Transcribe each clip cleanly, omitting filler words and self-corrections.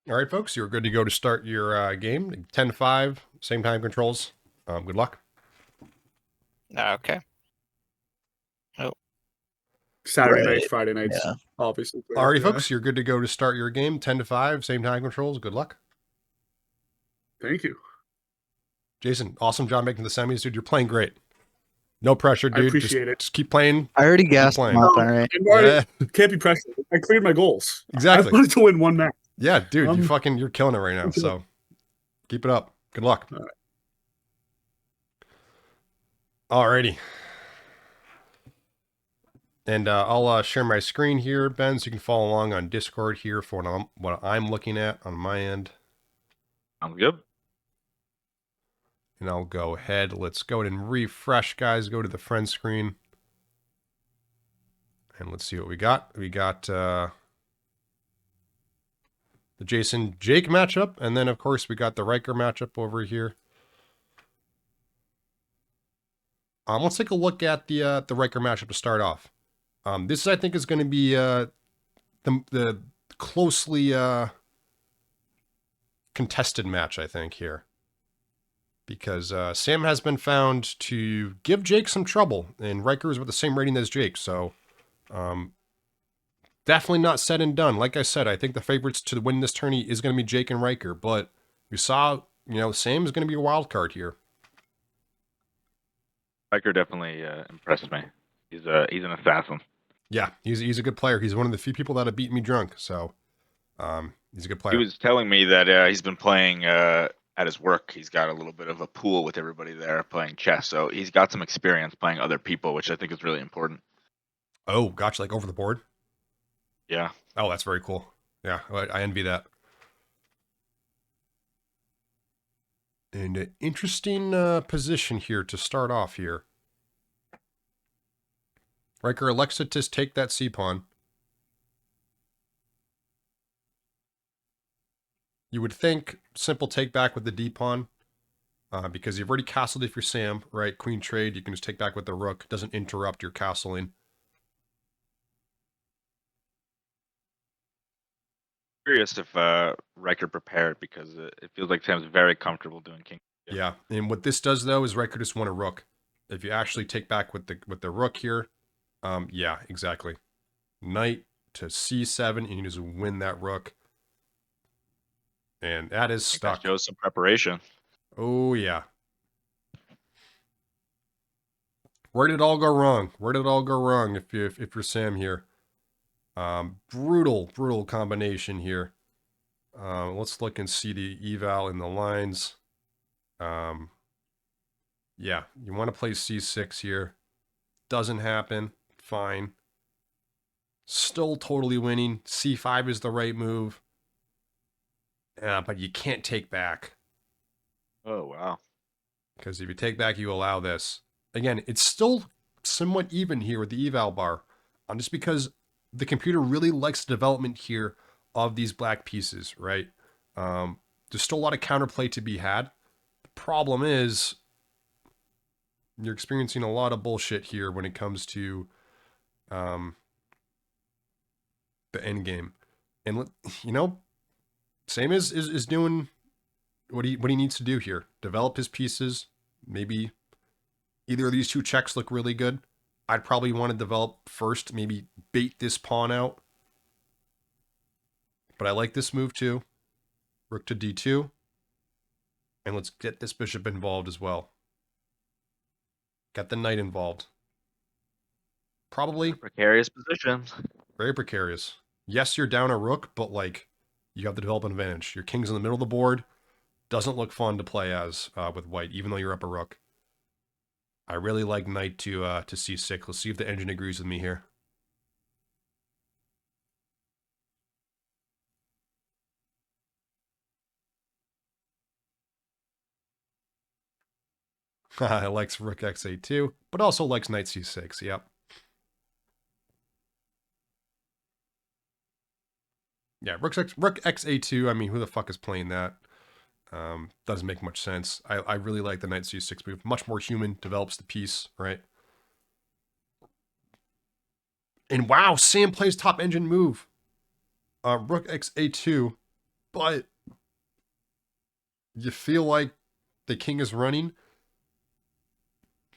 All right, folks, you're good to go to start your game. 10 to 5, same time controls. Good luck. Okay. Oh, Saturday nights, right. Friday nights, Yeah. obviously. All right, Yeah. folks, you're good to go to start your game. 10 to 5, same time controls. Good luck. Thank you. Jason, awesome job making the semis, dude. You're playing great. No pressure, I dude. appreciate it. Just keep playing. I already Keep gassed him playing. up, No, all right. Yeah, can't be pressured. I cleared my goals. I exactly. wanted to win one match. Yeah, dude, Um, you're killing it right now. So keep it up. Good luck. All right. Alrighty. And I'll share my screen here, Ben, so you can follow along on Discord here for what I'm looking at on my end. Sounds good. And I'll go ahead. Let's go ahead and refresh, guys. Go to the friend screen. And let's see what we got. We got the Jason Jake matchup. And then, of course, we got the Riker matchup over here. Let's take a look at the Riker matchup to start off. This, I think, is going to be the closely contested match, I think, here. Because Sam has been found to give Jake some trouble. And Riker is with the same rating as Jake, so definitely not said and done. Like I said, I think the favorites to win this tourney is going to be Jake and Riker. But we saw, Sam is going to be a wild card here. Riker definitely impressed me. He's an assassin. Yeah, he's a good player. He's one of the few people that have beaten me drunk. So he's a good player. He was telling me that he's been playing at his work. He's got a little bit of a pool with everybody there playing chess. So he's got some experience playing other people, which I think is really important. Oh, gotcha, like over the board? Yeah. Oh, that's very cool. Yeah, I envy that. And an interesting position here to start off here. Riker elects to just take that C-pawn. You would think simple take back with the D-pawn. Because you've already castled if you're Sam, right? Queen trade, you can just take back with the rook. Doesn't interrupt your castling. Curious if Riker prepared because it feels like Sam's very comfortable doing king. Yeah, and what this does though is Riker just won a rook. If you actually take back with the rook here, yeah, exactly. Knight to c7, and you just win that rook. And that is stuck. That shows some preparation. Oh yeah. Where did it all go wrong? Where did it all go wrong if you're Sam here? Brutal combination here. Let's look and see the eval in the lines. Yeah, you want to play c6 here. Doesn't happen. Fine. Still totally winning. c5 is the right move. But you can't take back. Oh, wow. Because if you take back, you allow this. Again, it's still somewhat even here with the eval bar. Just because the computer really likes the development here of these black pieces, right? There's still a lot of counterplay to be had. The problem is you're experiencing a lot of bullshit here when it comes to the end game. And, Sam is doing what he needs to do here. Develop his pieces. Maybe either of these two checks look really good. I'd probably want to develop first, maybe bait this pawn out. But I like this move too. Rook to d2. And let's get this bishop involved as well. Got the knight involved. Probably. Precarious position. Very precarious. Yes, you're down a rook, but you have the development advantage. Your king's in the middle of the board. Doesn't look fun to play as with white, even though you're up a rook. I really like knight to c6. Let's see if the engine agrees with me here. It likes rook x8 but also likes knight c6. Yep. Yeah, rook x8. I mean, who the fuck is playing that? Doesn't make much sense. I really like the knight c6 move. Much more human, develops the piece, right? And wow, Sam plays top engine move. Rook x8. but you feel like the king is running.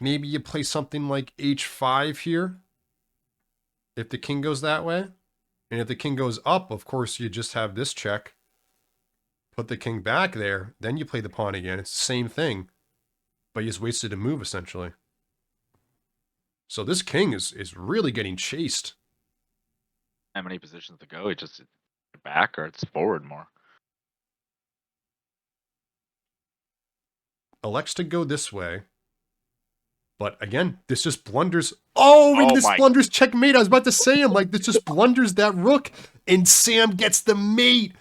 Maybe you play something like h5 here if the king goes that way. And if the king goes up, of course, you just have this check. Put the king back there, then you play the pawn again. It's the same thing, but you just wasted a move, essentially. So this king is really getting chased. How many positions to go? It just back or it's forward more. Elects to go this way. But again, this just blunders. Oh, and Oh this my- blunders checkmate. I was about to say him. Like, this just blunders that rook. And Sam gets the mate.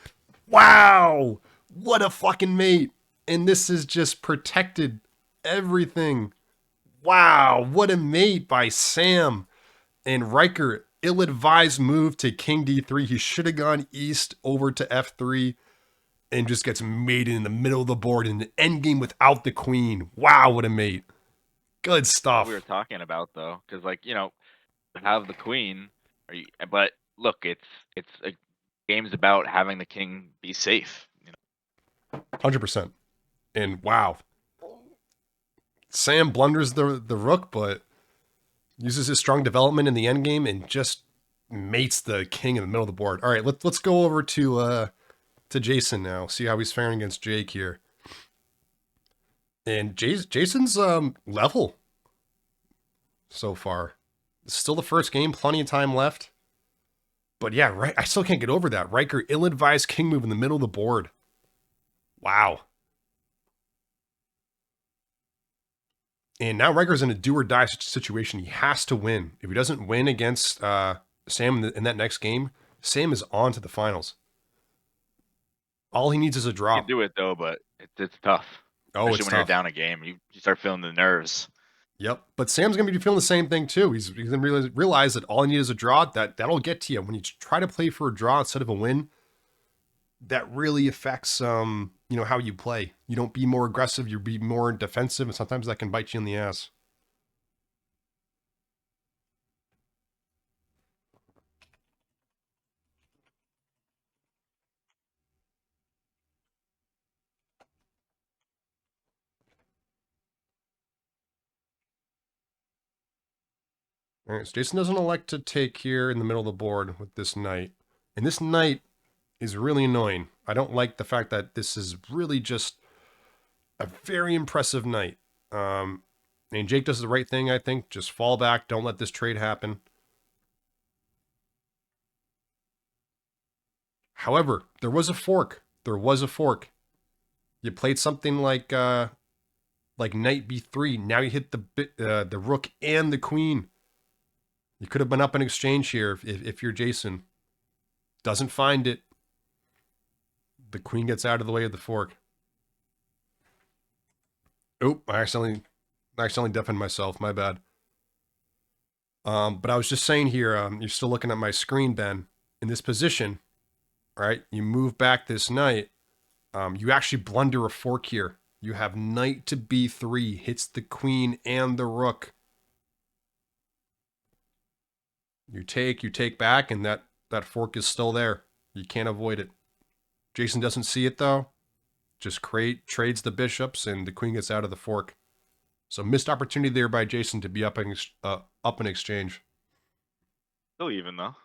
Wow. What a fucking mate. And this is just protected everything. Wow. What a mate by Sam. And Riker, ill-advised move to king d3. He should have gone east over to f3. And just gets mated in the middle of the board in the endgame without the queen. Wow, what a mate. Good stuff. We were talking about though, because like to have the queen, but look, it's a game's about having the king be safe. 100%. And wow. Sam blunders the rook, but uses his strong development in the endgame and just mates the king in the middle of the board. All right, let's go over to Jason now. See how he's faring against Jake here. And Jason's level so far. It's still the first game, plenty of time left. But yeah, right. I still can't get over that. Riker ill-advised king move in the middle of the board. Wow. And now Riker's in a do or die situation. He has to win. If he doesn't win against Sam in that next game, Sam is on to the finals. All he needs is a You draw. can do it though, but it's tough. Oh, Especially it's when tough. you're down a game, you start feeling the nerves. Yep. But Sam's going to be feeling the same thing too. He's going to realize that all he needs is a draw. That'll get to you. When you try to play for a draw instead of a win, that really affects how you play. You don't be more aggressive, you be more defensive, and sometimes that can bite you in the ass. All right, so Jason doesn't elect to take here in the middle of the board with this knight. And this knight is really annoying. I don't like the fact that this is really just a very impressive knight. And Jake does the right thing, I think. Just fall back. Don't let this trade happen. However, there was a fork. There was a fork. You played something like knight b3. Now you hit the rook and the queen. You could have been up in exchange here if you're Jason. Doesn't find it. The queen gets out of the way of the fork. Oop, I accidentally deafened myself. My bad. But I was just saying here, you're still looking at my screen, Ben. In this position, right? You move back this knight. You actually blunder a fork here. You have knight to b3, hits the queen and the rook. You take back, and that fork is still there. You can't avoid it. Jason doesn't see it though. Just trades the bishops, and the queen gets out of the fork. So missed opportunity there by Jason to be up in exchange. Still even though.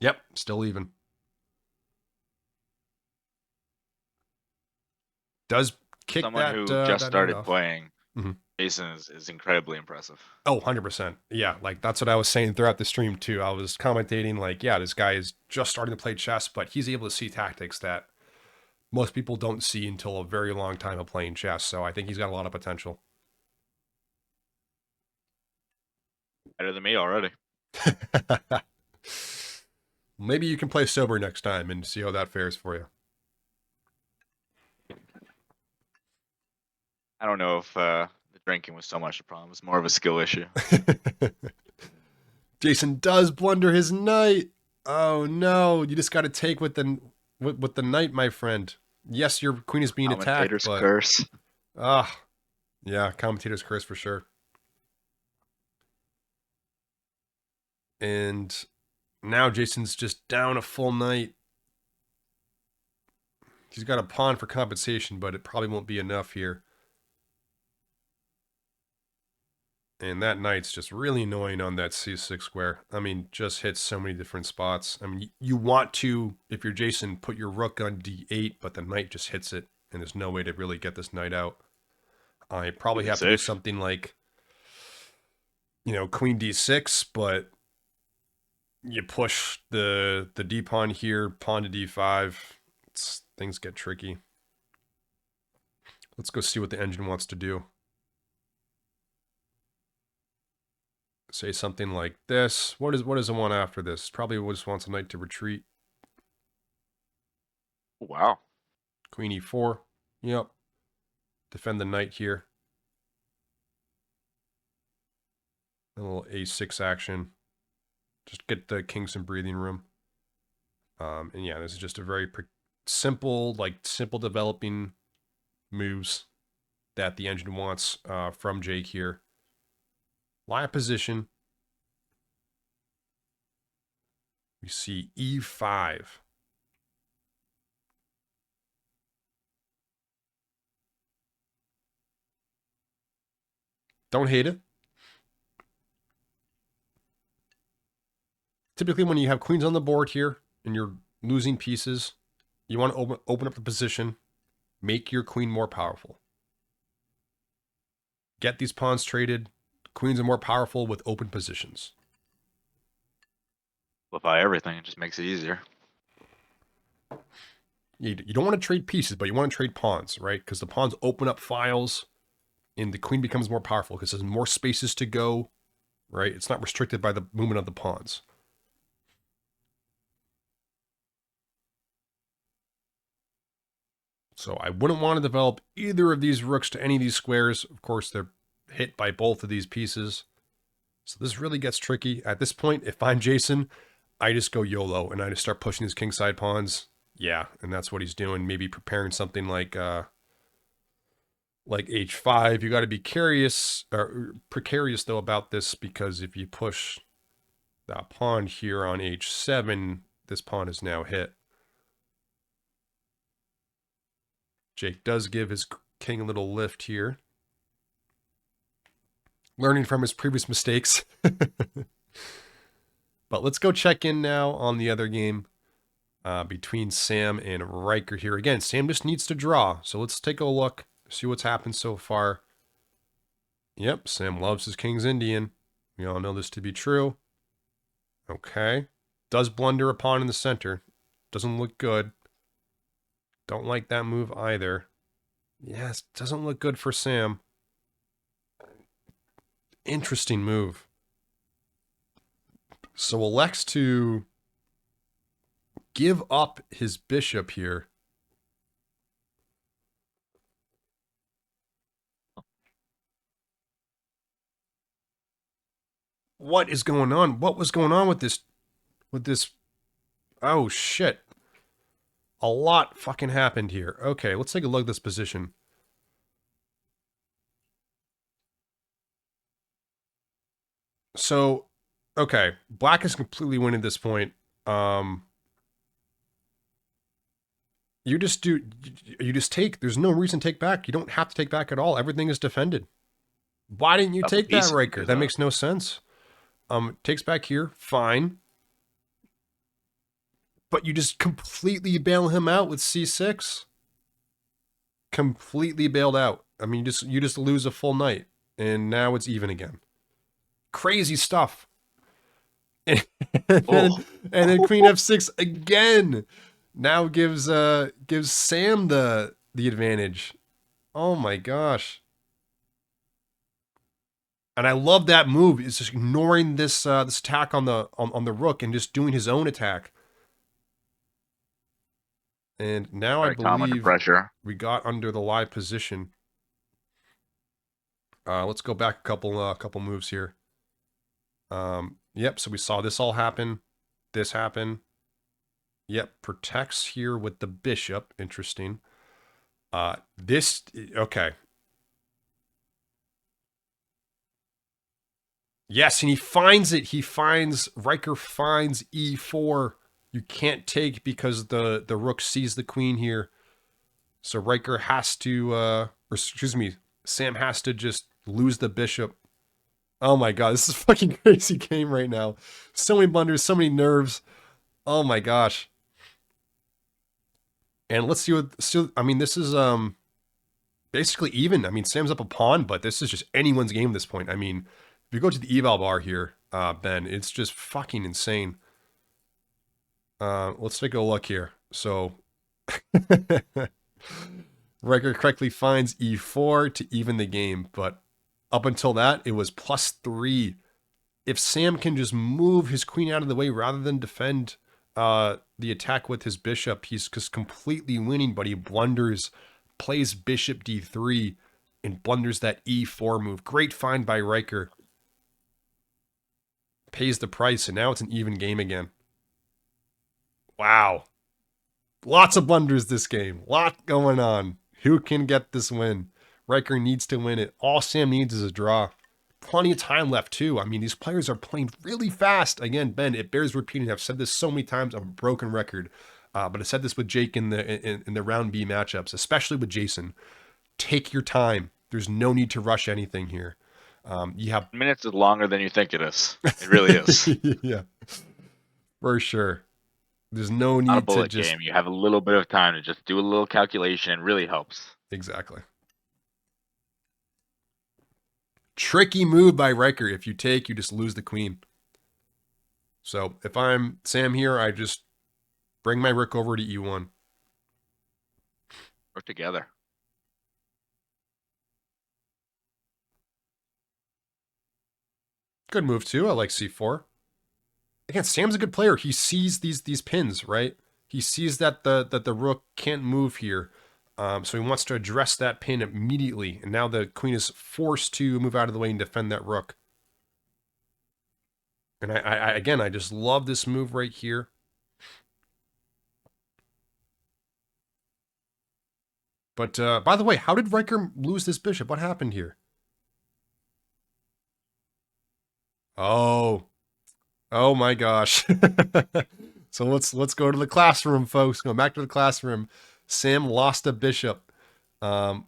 Yep, still even. Does kick Someone that who that just knight started off. playing, Mhm. Jason is incredibly impressive. Oh, 100%. Yeah, like that's what I was saying throughout the stream too. I was commentating like, yeah, this guy is just starting to play chess, but he's able to see tactics that most people don't see until a very long time of playing chess. So I think he's got a lot of potential. Better than me already. Maybe you can play sober next time and see how that fares for you. I don't know if the drinking was so much a problem. It's more of a skill issue. Jason does blunder his knight. Oh no, you just got to take with the knight, my friend. Yes, your queen is being attacked, Commentator's but curse. yeah, commentator's curse for sure. And now Jason's just down a full knight. He's got a pawn for compensation, but it probably won't be enough here. And that knight's just really annoying on that c6 square. I mean, just hits so many different spots. I mean, you want to, if you're Jason, put your rook on d8, but the knight just hits it, and there's no way to really get this knight out. I probably have to do something like, you know, queen d6, but you push the d pawn here, pawn to d5. Things get tricky. Let's go see what the engine wants to do. Say something like this. What does it want after this? Probably just wants a knight to retreat. Wow. Queen e4. Yep. Defend the knight here. A little a6 action. Just get the king some breathing room. And yeah, this is just a very simple developing moves that the engine wants from Jake here. Live position. We see e5. Don't hate it. Typically when you have queens on the board here and you're losing pieces, you want to open up the position, make your queen more powerful. Get these pawns traded. Queens are more powerful with open positions. Flip everything. It just makes it easier. You don't want to trade pieces, but you want to trade pawns, right? Because the pawns open up files and the queen becomes more powerful because there's more spaces to go, right? It's not restricted by the movement of the pawns. So I wouldn't want to develop either of these rooks to any of these squares. Of course, they're hit by both of these pieces. So this really gets tricky. At this point, if I'm Jason, I just go YOLO and I just start pushing these kingside pawns. Yeah, and that's what he's doing. Maybe preparing something like h5. You got to be precarious though about this, because if you push that pawn here on h7, this pawn is now hit. Jake does give his king a little lift here, learning from his previous mistakes. But let's go check in now on the other game between Sam and Riker here. Again, Sam just needs to draw. So let's take a look, see what's happened so far. Yep, Sam loves his King's Indian. We all know this to be true. Okay. Does blunder a pawn in the center. Doesn't look good. Don't like that move either. Yes, doesn't look good for Sam. Interesting move. So elects to give up his bishop here. What is going on? What was going on with this? Oh, shit. A lot fucking happened here. Okay, let's take a look at this position. So, okay, black is completely winning at this point. You just take. There's no reason to take back. You don't have to take back at all. Everything is defended. Why didn't you take that, Riker? That makes no sense. Takes back here, fine. But you just completely bail him out with c6. Completely bailed out. I mean, you just lose a full knight, and now it's even again. Crazy stuff. And then queen f6 again. Now gives Sam the advantage. Oh my gosh. And I love that move. It's just ignoring this this attack on the rook and just doing his own attack. And now I believe we got under the live position. Let's go back a couple moves here. Yep, so we saw this all happen. This happen. Yep, protects here with the bishop. Interesting. Okay. Yes, and he finds it. Riker finds e4. You can't take because the rook sees the queen here. So Riker has to, or excuse me, Sam has to just lose the bishop. Oh my god, this is a fucking crazy game right now. So many blunders, so many nerves. Oh my gosh. And let's see what, so, I mean, this is basically even. I mean, Sam's up a pawn, but this is just anyone's game at this point. I mean, if you go to the eval bar here, Ben, it's just fucking insane. Let's take a look here. So, Riker correctly finds e4 to even the game, but up until that, it was +3. If Sam can just move his queen out of the way rather than defend the attack with his bishop, he's just completely winning, but he blunders, plays bishop d3, and blunders that e4 move. Great find by Riker. Pays the price, and now it's an even game again. Wow. Lots of blunders this game. Lot going on. Who can get this win? Riker needs to win it. All Sam needs is a draw. Plenty of time left, too. I mean, these players are playing really fast. Again, Ben, it bears repeating. I've said this so many times. I'm a broken record. But I said this with Jake in the round B matchups, especially with Jason. Take your time. There's no need to rush anything here. You have Minutes is longer than you think it is. It really is. Yeah, for sure. There's no Not a need to bullet just game. You have a little bit of time to just do a little calculation. It really helps. exactly. Tricky move by Riker. If you take, you just lose the queen. So if I'm Sam here, I just bring my rook over to e1. Work together. Good move too. I like c4. Again, Sam's a good player. He sees these pins, right? He sees that the rook can't move here. So he wants to address that pin immediately. And now the queen is forced to move out of the way and defend that rook. And I just love this move right here. But by the way, how did Riker lose this bishop? What happened here? Oh my gosh. So let's go to the classroom, folks. Go back to the classroom. Sam lost a bishop. So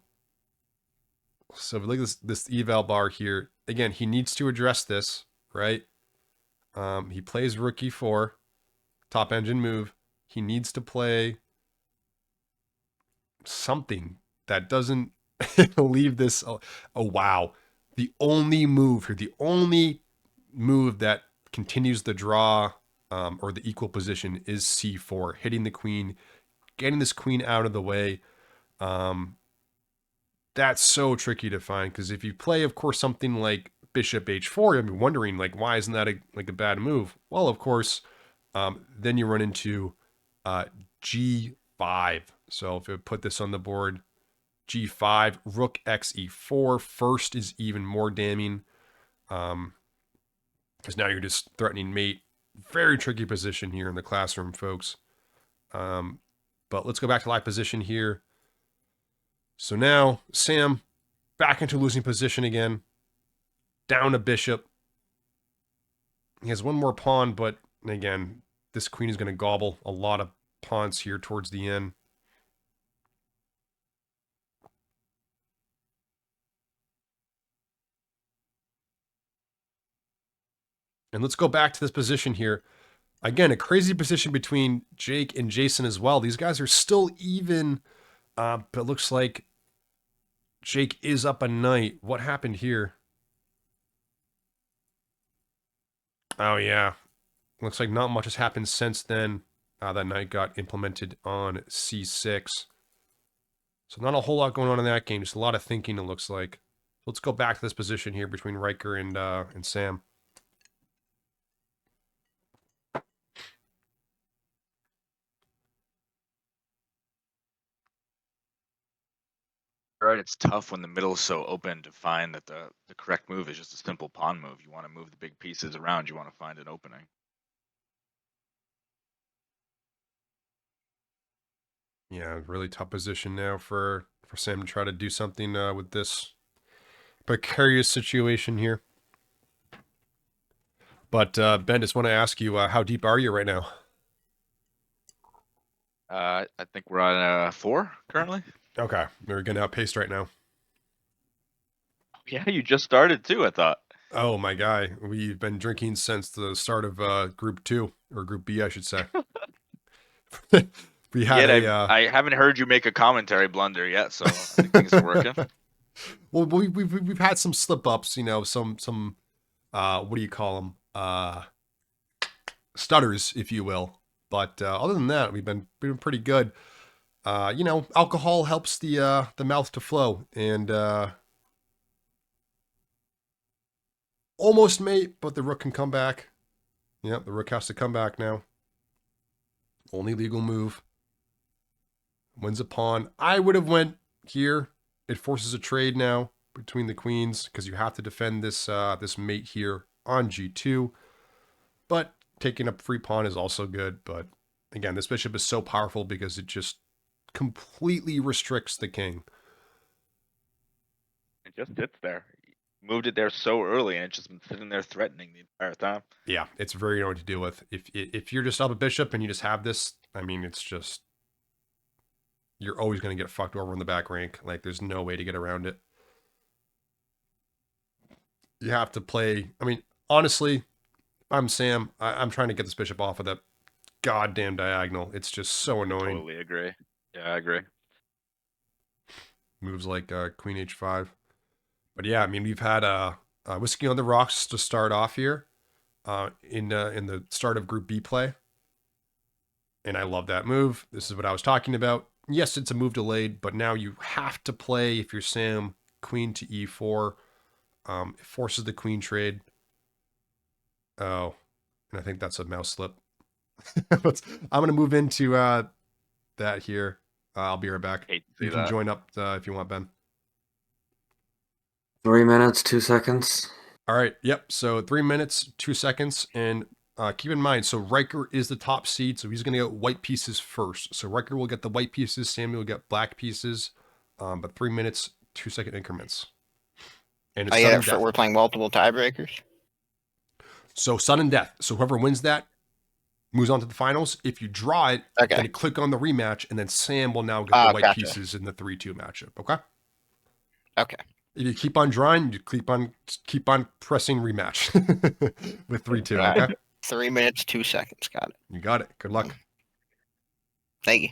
if we look at this eval bar here, again, he needs to address this, right? He plays rook e4, top engine move. He needs to play something that doesn't leave this. Oh, wow. The only move here, the only move that continues the draw or the equal position is c4, hitting the queen, getting this queen out of the way. That's so tricky to find because if you play, of course, something like bishop h4, I'm wondering, like, why isn't that a bad move? Well, of course, then you run into g5. So if I put this on the board, g5, rook x e4, first is even more damning because now you're just threatening mate. Very tricky position here in the classroom, folks. But let's go back to live position here. So now Sam back into losing position again. Down a bishop. He has one more pawn, but again, this queen is going to gobble a lot of pawns here towards the end. And let's go back to this position here. Again, a crazy position between Jake and Jason as well. These guys are still even, but it looks like Jake is up a knight. What happened here? Oh, yeah. Looks like not much has happened since then. That knight got implemented on c6. So not a whole lot going on in that game. Just a lot of thinking, it looks like. Let's go back to this position here between Riker and Sam. Right, it's tough when the middle is so open to find that the correct move is just a simple pawn move. You want to move the big pieces around. You want to find an opening. Yeah, really tough position now for Sam to try to do something with this precarious situation here. But Ben, just want to ask you, how deep are you right now? I think we're on 4 currently. Okay, we're getting outpaced right now. Yeah, you just started too, I thought. Oh my guy, we've been drinking since the start of Group 2 or Group B, I should say. We had Yet a I haven't heard you make a commentary blunder yet, so I think things are working. well, we've had some slip ups, you know, some what do you call them? Stutters, if you will. But other than that, we've been pretty good. You know, alcohol helps the mouth to flow, and almost mate, but the rook can come back. Yep, the rook has to come back now. Only legal move. Wins a pawn. I would have went here. It forces a trade now between the queens because you have to defend this this mate here on g2. But taking up free pawn is also good. But again, this bishop is so powerful because it just completely restricts the king. It just sits there. Moved it there so early, and it's just been sitting there threatening the entire time. Yeah, it's very hard to deal with. If you're just up a bishop and you just have this, I mean, it's just you're always going to get fucked over in the back rank. Like, there's no way to get around it. You have to play. I mean, honestly, I'm Sam. I'm trying to get this bishop off of that goddamn diagonal. It's just so annoying. Totally agree. Yeah, I agree. Moves like Queen H5. But yeah, I mean, we've had Whiskey on the Rocks to start off here in the start of Group B play. And I love that move. This is what I was talking about. Yes, it's a move delayed, but now you have to play, if you're Sam, queen to e4. It forces the queen trade. Oh, and I think that's a mouse slip. I'm going to move into that here. I'll be right back. Hate to see You can that. join up if you want, Ben. 3 minutes, 2 seconds. All right. Yep. So 3 minutes, 2 seconds. And keep in mind, so Riker is the top seed, so he's going to get white pieces first. So Riker will get the white pieces, Samuel will get black pieces, but 3 minutes, 2 second increments. And it's sudden death. We're playing multiple tiebreakers. So sudden death. So whoever wins that moves on to the finals. If you draw it, Okay. then click on the rematch, and then Sam will now get the white Gotcha. pieces in the 3-2 matchup. Okay. Okay. If you keep on drawing, you keep on pressing rematch with 3-2. All right. Okay. 3 minutes, 2 seconds. Got it. You got it. Good luck. Thank you.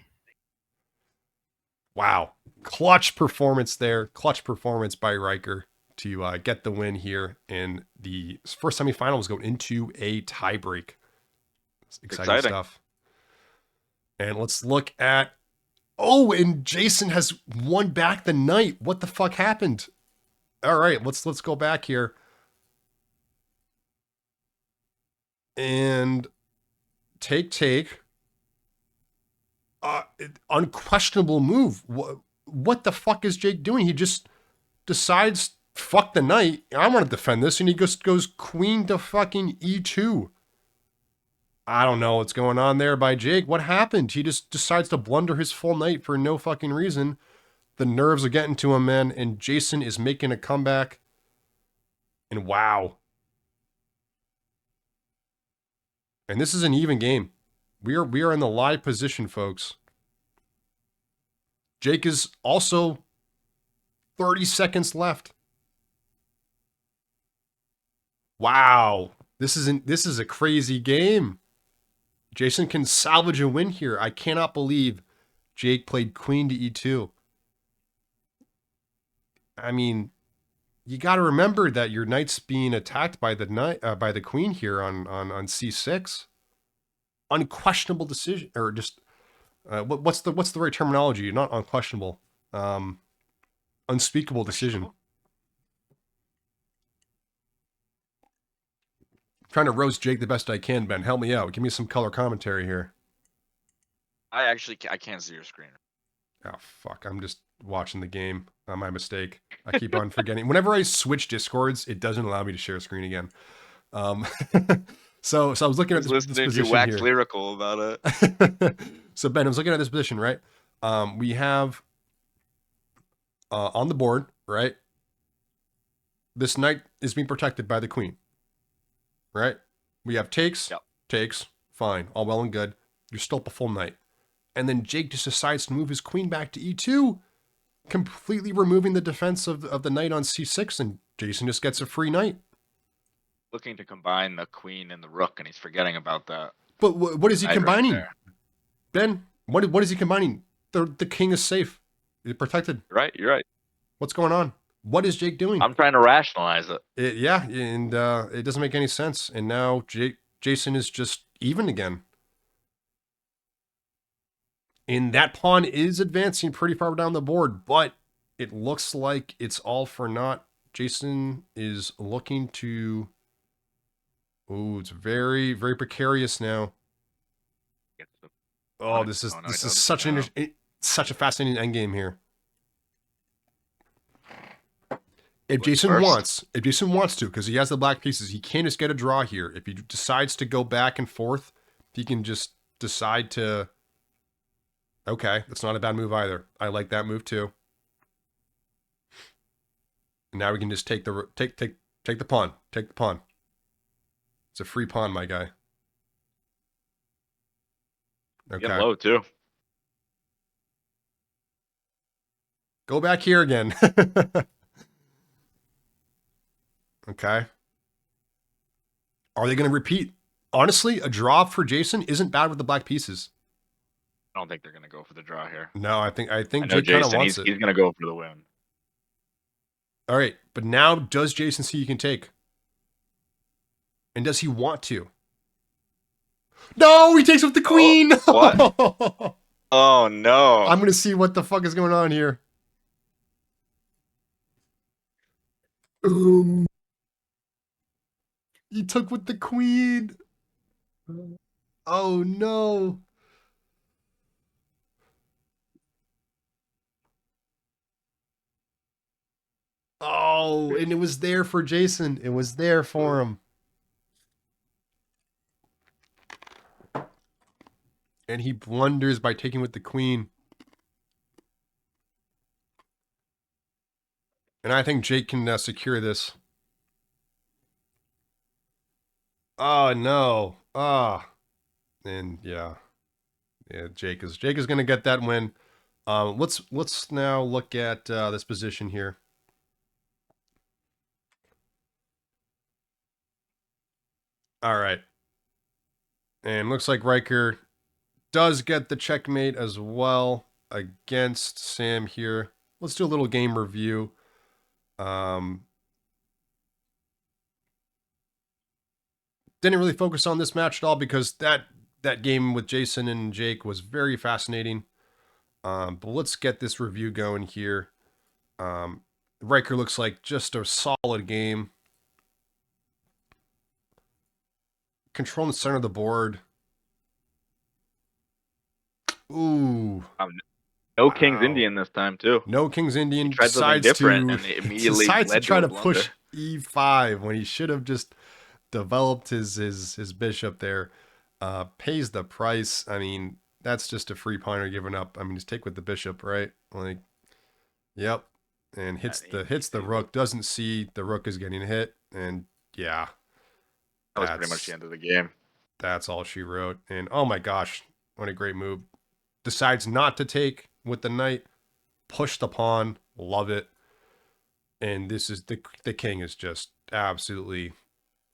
Wow. Clutch performance there. Clutch performance by Riker to get the win here. And the first semifinal was going into a tiebreak. Exciting stuff. And let's look at... Oh, and Jason has won back the night. What the fuck happened? All right, let's go back here. And take. Unquestionable move. What the fuck is Jake doing? He just decides, fuck the knight. I want to defend this. And he goes queen to fucking e2. I don't know what's going on there by Jake. What happened? He just decides to blunder his full knight for no fucking reason. The nerves are getting to him, man. And Jason is making a comeback. And wow. And this is an even game. We are in the live position, folks. Jake is also 30 seconds left. Wow. This is a crazy game. Jason can salvage a win here. I cannot believe Jake played queen to e2. I mean, you got to remember that your knight's being attacked by the queen here on c6. Unquestionable decision, or just what's the right terminology? Not unquestionable. Unspeakable decision. Trying to roast Jake the best I can, Ben. Help me out. Give me some color commentary here. I can't see your screen. Oh, fuck. I'm just watching the game. My mistake. I keep on forgetting. Whenever I switch Discords, it doesn't allow me to share screen again. So I was looking at this position You wax here. lyrical about it. So, Ben, I was looking at this position, right? We have on the board, right? This knight is being protected by the queen. Right? We have takes, takes, fine, all well and good. You're still up a full knight. And then Jake just decides to move his queen back to e2. completely removing the defense of the knight on c6, and Jason just gets a free knight. Looking to combine the queen and the rook, and he's forgetting about that. But what is he knight right combining, there. Ben? What is he combining? The king is safe. He's protected. You're right. What's going on? What is Jake doing? I'm trying to rationalize it. Yeah, and it doesn't make any sense. And now Jason is just even again. And that pawn is advancing pretty far down the board, but it looks like it's all for naught. Jason is looking to... Oh, it's very, very precarious now. Oh, this is such such a fascinating endgame here. If Jason wants to, because he has the black pieces, he can just get a draw here. If he decides to go back and forth, he can just decide to... Okay, that's not a bad move either. I like that move too. And now we can just take the pawn. Take the pawn. It's a free pawn, my guy. Okay. Get low too. Go back here again. Okay. Are they going to repeat? Honestly, a draw for Jason isn't bad with the black pieces. I don't think they're gonna go for the draw here. No, I think I know Jake kind of Jason, wants it. he's gonna go for the win. All right, but now does Jason see you can take? And does he want to? No, he takes with the queen. What? Oh no! I'm gonna see what the fuck is going on here. He took with the queen. Oh no. Oh, and it was there for Jason. It was there for him. And he blunders by taking with the queen. And I think Jake can secure this. Oh no. Ah. And yeah. Yeah, Jake is gonna get that win. Let's now look at this position here. All right. And looks like Riker does get the checkmate as well against Sam here. Let's do a little game review. Didn't really focus on this match at all because that game with Jason and Jake was very fascinating. But let's get this review going here. Riker looks like just a solid game. Controlling the center of the board. Ooh. No King's Indian this time too. No King's Indian. He tried something different and it immediately decides to led try to to a push blunder. e5 when he should have just developed his bishop there. Pays the price. I mean, that's just a free pawner giving up. I mean, just take with the bishop, right? Like, yep. And hits the rook. Doesn't see the rook is getting hit, and yeah, That was pretty much the end of the game. That's all she wrote. And oh my gosh, what a great move! Decides not to take with the knight. Push the pawn. Love it. And this is the king is just absolutely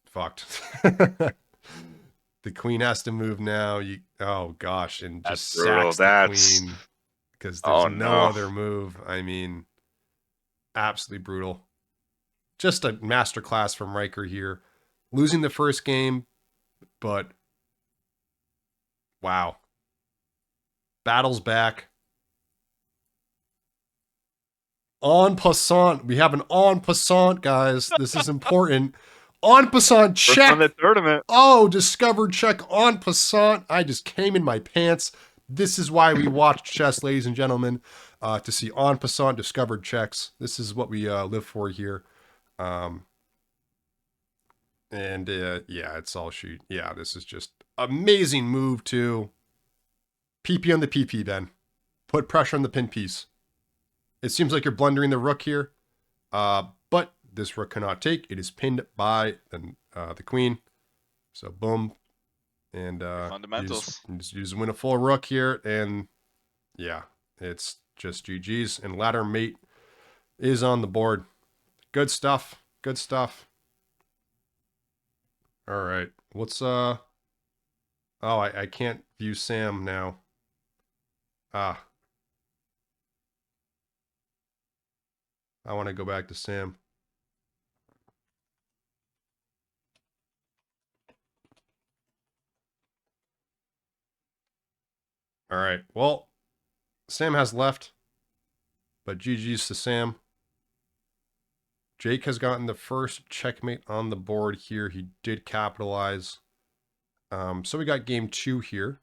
fucked. The queen has to move now. Oh gosh, and just sacks the queen because there's no other move. I mean, absolutely brutal. Just a masterclass from Riker here, losing the first game, but wow, battle's back. En passant, we have an en passant, guys. This is important. En passant check. First on the tournament. Oh, discovered check en passant. I just came in my pants. This is why we watch chess, ladies and gentlemen, to see en passant discovered checks. This is what we live for here. Yeah, it's all shoot. Yeah, this is just amazing move too. PP on the PP, Ben. Put pressure on the pin piece. It seems like you're blundering the rook here, but this rook cannot take. It is pinned by the queen. So boom, and fundamentals. you just win a full rook here, and yeah, it's just GG's. And ladder mate is on the board. Good stuff. Good stuff. All right. What's Oh, I can't view Sam now. Ah. I want to go back to Sam. All right. Well, Sam has left, but GG's to Sam. Jake has gotten the first checkmate on the board here. He did capitalize. So we got game 2 here.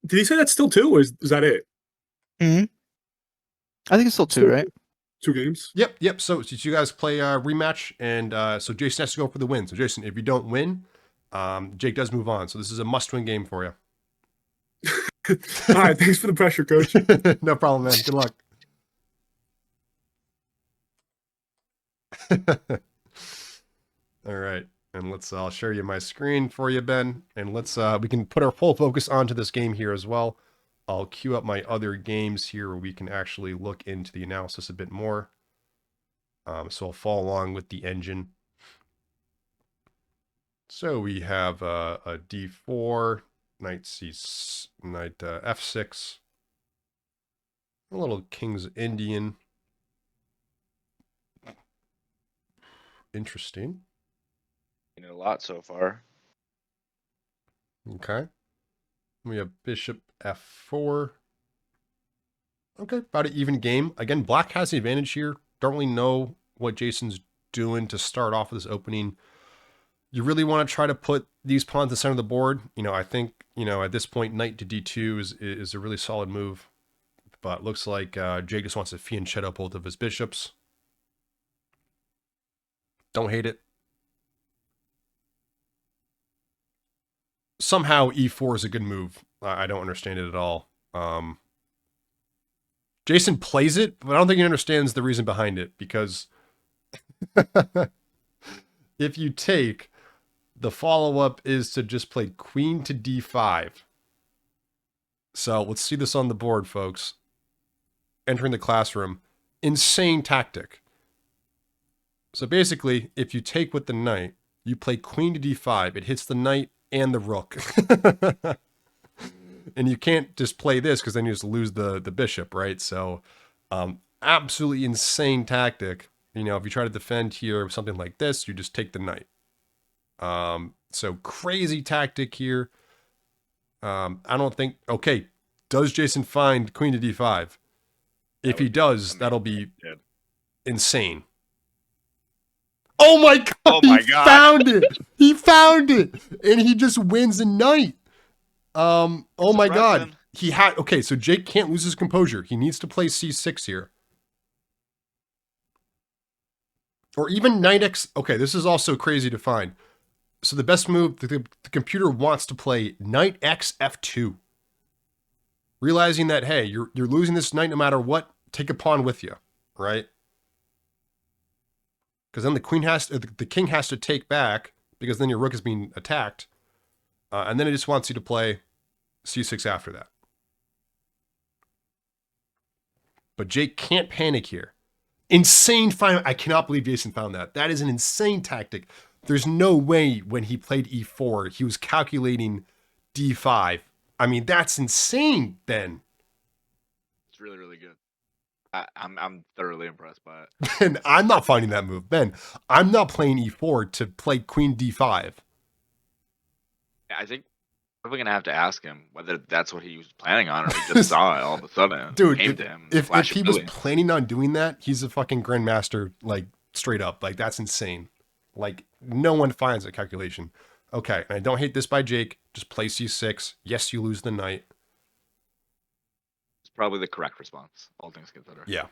Did he say that's still 2, or is that it? I think it's still 2, Still right? 2 games? Yep. So you guys play a rematch, and so Jason has to go for the win. So Jason, if you don't win, Jake does move on. So this is a must-win game for you. All right, thanks for the pressure, coach. No problem, man. Good luck. All right. And I'll share you my screen for you, Ben. And we can put our full focus onto this game here as well. I'll queue up my other games here where we can actually look into the analysis a bit more. So I'll follow along with the engine. So we have a D4, knight F6, a little King's Indian. Interesting. A lot so far. Okay. We have Bishop F4. Okay, about an even game. Again, black has the advantage here. Don't really know what Jason's doing to start off with this opening. You really want to try to put these pawns in the center of the board. I think, at this point, knight to D2 is a really solid move. But looks like Jake just wants to fianchetto both of his bishops. Don't hate it. Somehow E4 is a good move. I don't understand it at all. Jason plays it, but I don't think he understands the reason behind it, because if you take, the follow-up is to just play queen to D5. So let's see this on the board, folks. Entering the classroom. Insane tactic. So basically, if you take with the knight, you play queen to D5. It hits the knight and the rook. And you can't just play this because then you just lose the bishop, right? So absolutely insane tactic. If you try to defend here with something like this, you just take the knight. So crazy tactic here. I don't think... Okay, does Jason find queen to D5? If he does, that'll be insane. Oh my god! Oh my He God. found it! He found it! And he just wins the night. Oh my god. Okay, so Jake can't lose his composure. He needs to play C6 here. Or even knight X. Okay, this is also crazy to find. So the best move, the computer wants to play knight X F2. Realizing that, hey, you're losing this knight no matter what, take a pawn with you, right? Because then the king has to take back, because then your rook is being attacked. And then it just wants you to play C6 after that. But Jake can't panic here. Insane find. I cannot believe Jason found that. That is an insane tactic. There's no way when he played E4, he was calculating D5. I mean, that's insane, Ben. It's really, really good. I'm thoroughly impressed by it. And I'm not finding that move. Ben, I'm not playing E4 to play queen D5. I think we're going to have to ask him whether that's what he was planning on, or he just saw it all of a sudden. Dude, Came to him, if flash he of was brilliance. planning on doing that, he's a fucking grandmaster, like, straight up. Like, that's insane. Like, no one finds that calculation. Okay, and I don't hate this by Jake. Just play C6. Yes, you lose the knight. It's probably the correct response, all things considered. Yeah.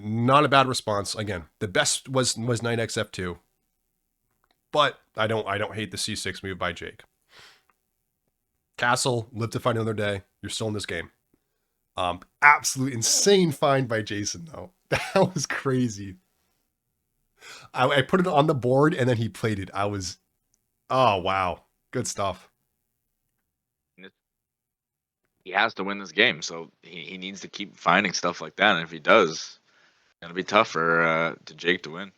Not a bad response. Again, the best was knight X F2. But I don't hate the C6 move by Jake. Castle, live to fight another day. You're still in this game. Absolute insane find by Jason, though. That was crazy. I put it on the board, and then he played it. Oh, wow. Good stuff. he has to win this game, so he needs to keep finding stuff like that. And if he does, it's gonna be tough for to Jake to win.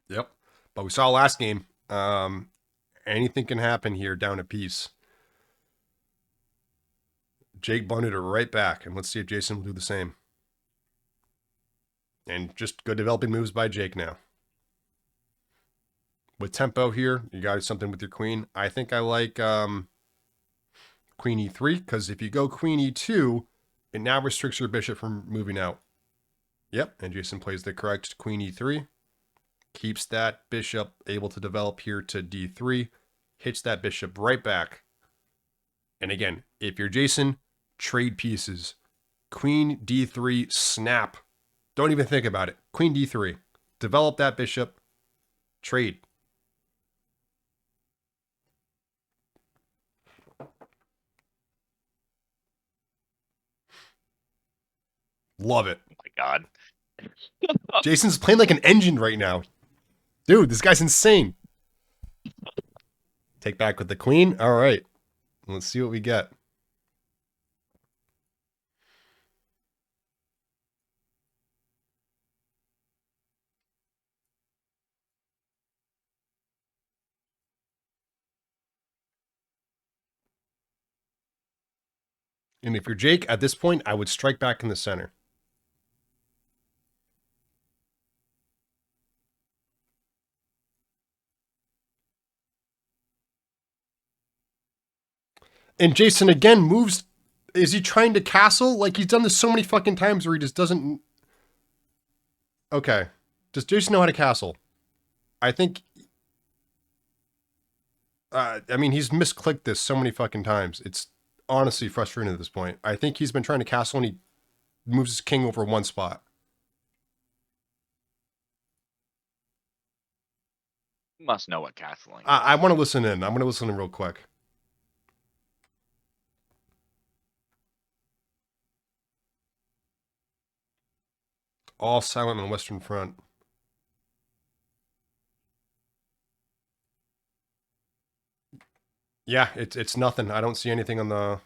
Yep. But we saw last game. Anything can happen here down a piece. Jake bunted it right back, and let's see if Jason will do the same. And just good developing moves by Jake now. With tempo here, you got something with your queen. I think I like queen e3, because if you go queen e2, it now restricts your bishop from moving out. Yep, and Jason plays the correct queen e3. Keeps that bishop able to develop here to d3. Hits that bishop right back. And again, if you're Jason, trade pieces. Queen d3, snap. Don't even think about it. Queen d3. Develop that bishop. Trade. Love it. Oh my god. Jason's playing like an engine right now. Dude, this guy's insane. Take back with the queen. All right. Let's see what we get. And if you're Jake, at this point, I would strike back in the center. And Jason again moves. Is he trying to castle? Like, he's done this so many fucking times where he just doesn't. Okay. Does Jason know how to castle? I think. I mean, he's misclicked this so many fucking times. It's honestly frustrating at this point. I think he's been trying to castle and he moves his king over one spot. You must know what castling. I want to listen in. I'm going to listen in real quick. All silent on Western Front. Yeah, it's nothing. I don't see anything on the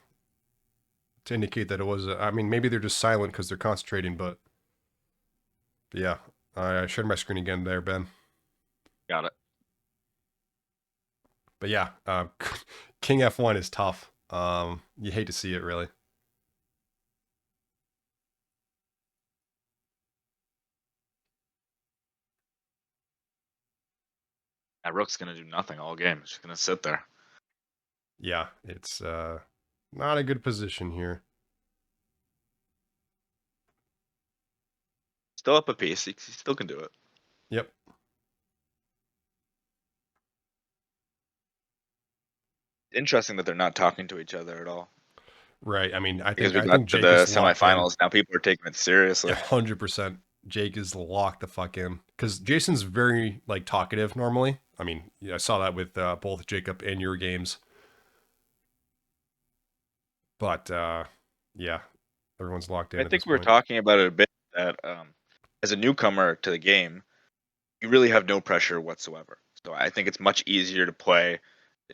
to indicate that it was. I mean, maybe they're just silent because they're concentrating, but yeah, I shared my screen again there, Ben. Got it. But yeah, King F1 is tough. You hate to see it, really. That rook's gonna do nothing all game. It's just gonna sit there. Yeah, it's not a good position here. Still up a piece. He still can do it. Yep. Interesting that they're not talking to each other at all. Right. I mean, I Because think we got to Jake the is locked in. semifinals. Now people are taking it seriously. 100%. Jake is locked the fuck in because Jason's very like talkative normally. I mean, yeah, I saw that with both Jacob and your games. But yeah, everyone's locked in. I think we were talking about it a bit that as a newcomer to the game, you really have no pressure whatsoever. So I think it's much easier to play.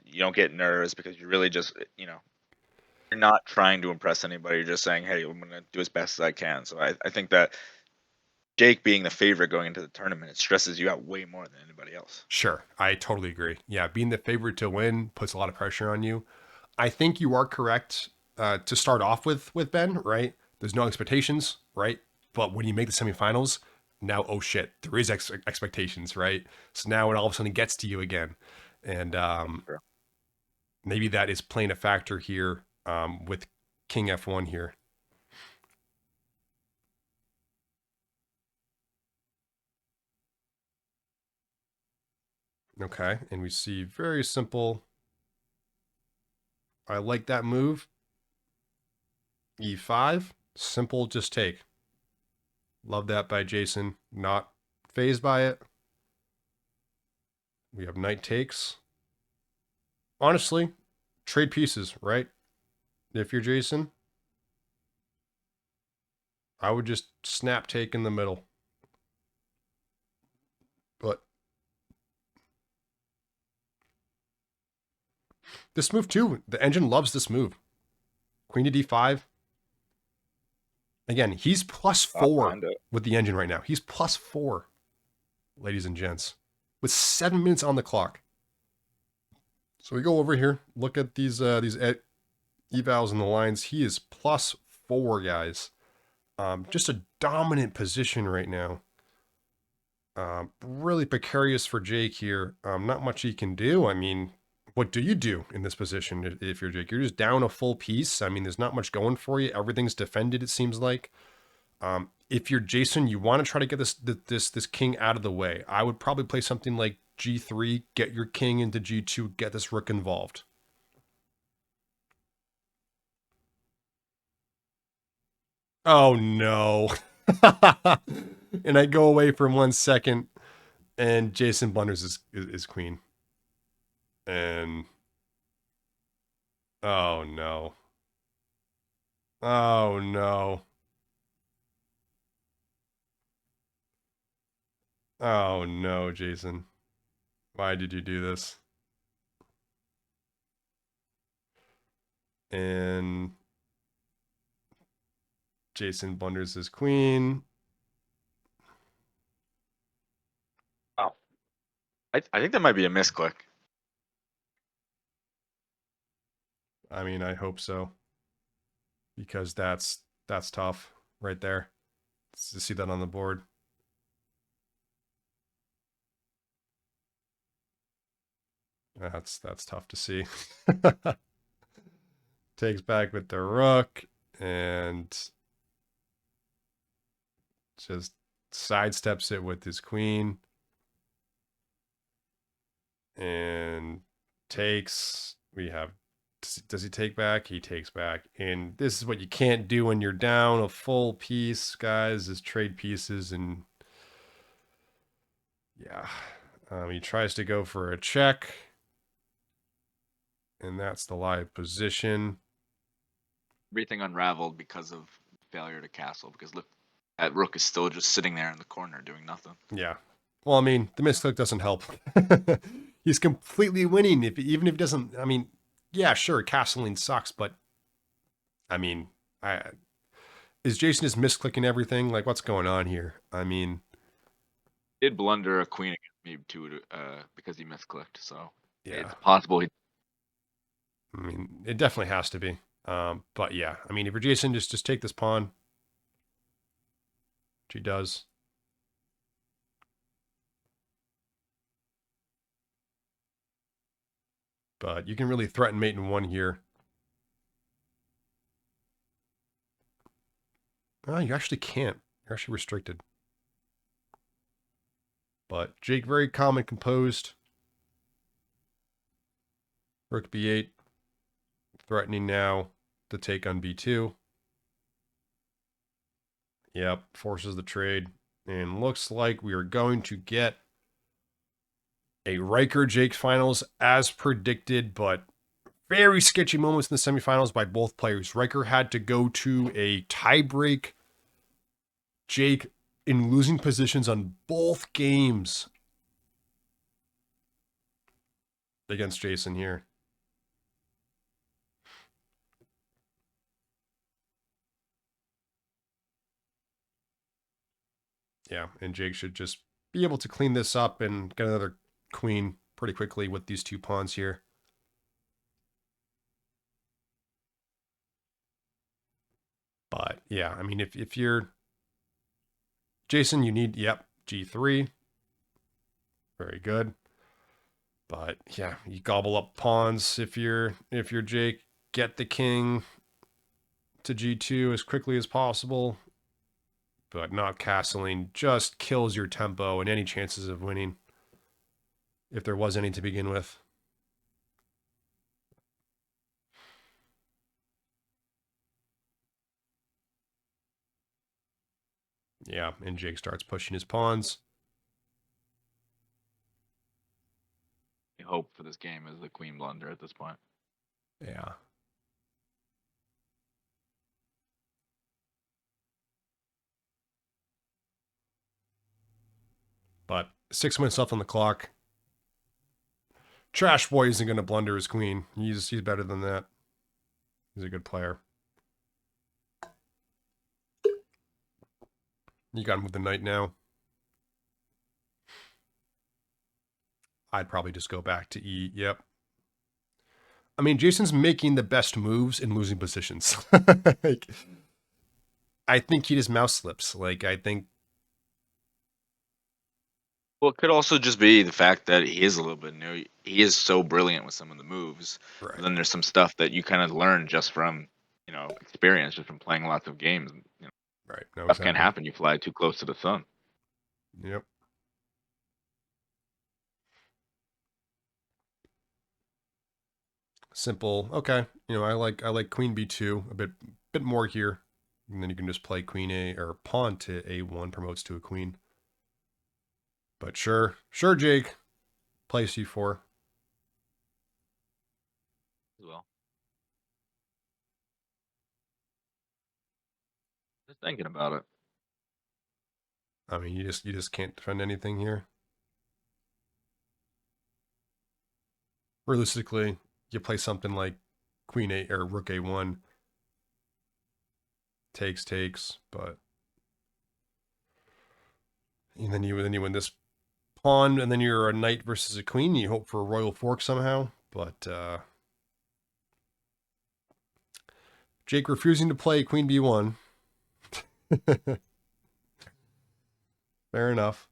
You don't get nerves because you really just, you're not trying to impress anybody. You're just saying, hey, I'm going to do as best as I can. So I think that Jake being the favorite going into the tournament, it stresses you out way more than anybody else. Sure, I totally agree. Yeah, being the favorite to win puts a lot of pressure on you. I think you are correct to start off with Ben, right? There's no expectations, right? But when you make the semifinals, now, oh shit, there is expectations, right? So now it all of a sudden gets to you again. And Sure. maybe that is playing a factor here with King F1 here. Okay, and we see very simple. I like that move. E5, simple, just take. Love that by Jason. Not phased by it. We have knight takes. Honestly, trade pieces, right? If you're Jason, I would just snap take in the middle. But this move too, the engine loves this move. Queen to d5. Again, he's +4 Behind it. with the engine right now. He's +4, ladies and gents, with 7 minutes on the clock. So we go over here, look at these evals and the lines. He is +4, guys. Just a dominant position right now. Really precarious for Jake here. Not much he can do. I mean, what do you do in this position if you're Jake? You're just down a full piece. I mean, there's not much going for you. Everything's defended, it seems like. If you're Jason, you want to try to get this king out of the way. I would probably play something like G3, get your king into G2, get this rook involved. Oh no. And I go away for 1 second, and Jason blunders his queen. And oh no. Oh no. Oh no, Jason. Why did you do this? And Jason blunders his queen. Oh, I think that might be a misclick. I mean, I hope so. Because that's tough right there. To see that on the board. That's tough to see. Takes back with the rook and just sidesteps it with his queen. And takes. We have, does he take back? He takes back. And this is what you can't do when you're down a full piece, guys, is trade pieces. And yeah, he tries to go for a check. And that's the live position. Everything unraveled because of failure to castle. Because look, that rook is still just sitting there in the corner doing nothing. Yeah. Well, I mean, the misclick doesn't help. He's completely winning. Even if he doesn't, I mean, yeah, sure, castling sucks, but I mean, is Jason just misclicking everything? Like, what's going on here? I mean, He did blunder a queen against me too, because he misclicked. So yeah. it's possible he. I mean, it definitely has to be. But yeah, I mean, if you're Jason, just take this pawn. Which he does. But you can really threaten mate in 1 here. Oh, you actually can't. You're actually restricted. But Jake, very calm and composed. Rook b8. Threatening now to take on b2. Yep, forces the trade. And looks like we are going to get a Riker-Jake finals as predicted, but very sketchy moments in the semifinals by both players. Riker had to go to a tiebreak. Jake in losing positions on both games against Jason here. Yeah, and Jake should just be able to clean this up and get another queen pretty quickly with these 2 pawns here. But yeah, I mean, if you're Jason, you need, yep, G3. Very good. But yeah, you gobble up pawns if you're Jake. Get the king to G2 as quickly as possible. But not castling just kills your tempo and any chances of winning, if there was any to begin with. Yeah, and Jake starts pushing his pawns. The hope for this game is the queen blunder at this point. Yeah. But 6 minutes left on the clock. Trash Boy isn't going to blunder his queen. He's better than that. He's a good player. You got him with the knight now. I'd probably just go back to E. Yep. I mean, Jason's making the best moves in losing positions. Like, I think he just mouse slips. Like, I think. Well, it could also just be the fact that he is a little bit new. He is so brilliant with some of the moves. Right. But then there's some stuff that you kind of learn just from, experience, just from playing lots of games. Right. No, Stuff can exactly. happen. You fly too close to the sun. Yep. Simple. Okay. I like Queen B2 a bit more here. And then you can just play Queen A or pawn to A1 promotes to a queen. But sure, Jake. Play C4. As well. Just thinking about it. I mean, you just can't defend anything here. Realistically, you play something like Queen A or Rook A1. Takes, but and then you win this pawn, and then you're a knight versus a queen. You hope for a royal fork somehow, but Jake refusing to play Queen B1. Fair enough.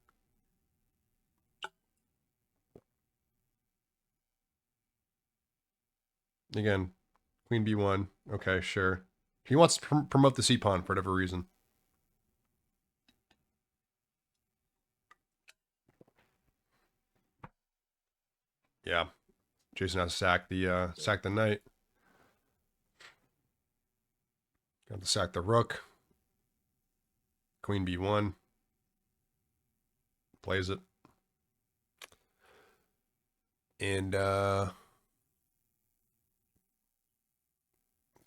Again, Queen B1. Okay, sure. He wants to promote the C pawn for whatever reason. Yeah, Jason has to sack the knight. Got to sack the rook. Queen B1. Plays it. And that's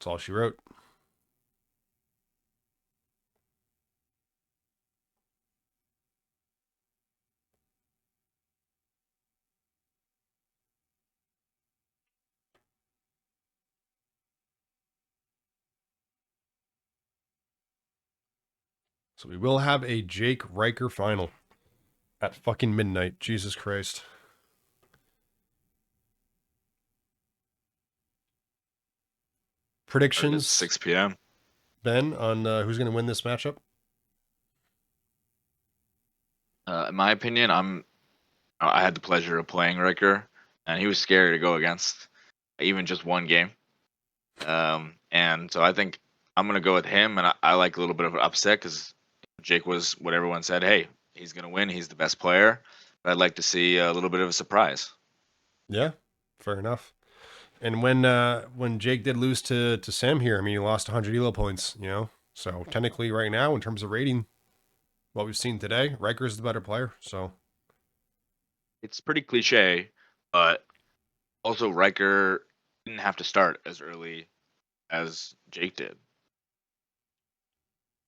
all she wrote. So we will have a Jake Riker final at fucking midnight. Jesus Christ. Predictions, 6 p.m. Ben, on who's going to win this matchup? In my opinion, I had the pleasure of playing Riker, and he was scary to go against, even just one game. And so I think I'm gonna go with him, and I like a little bit of an upset because Jake was what everyone said. Hey, he's gonna win. He's the best player. But I'd like to see a little bit of a surprise. Yeah, fair enough. And when Jake did lose to Sam here, I mean, he lost 100 elo points, So technically right now, in terms of rating, what we've seen today, Riker's the better player, so. It's pretty cliche, but also Riker didn't have to start as early as Jake did.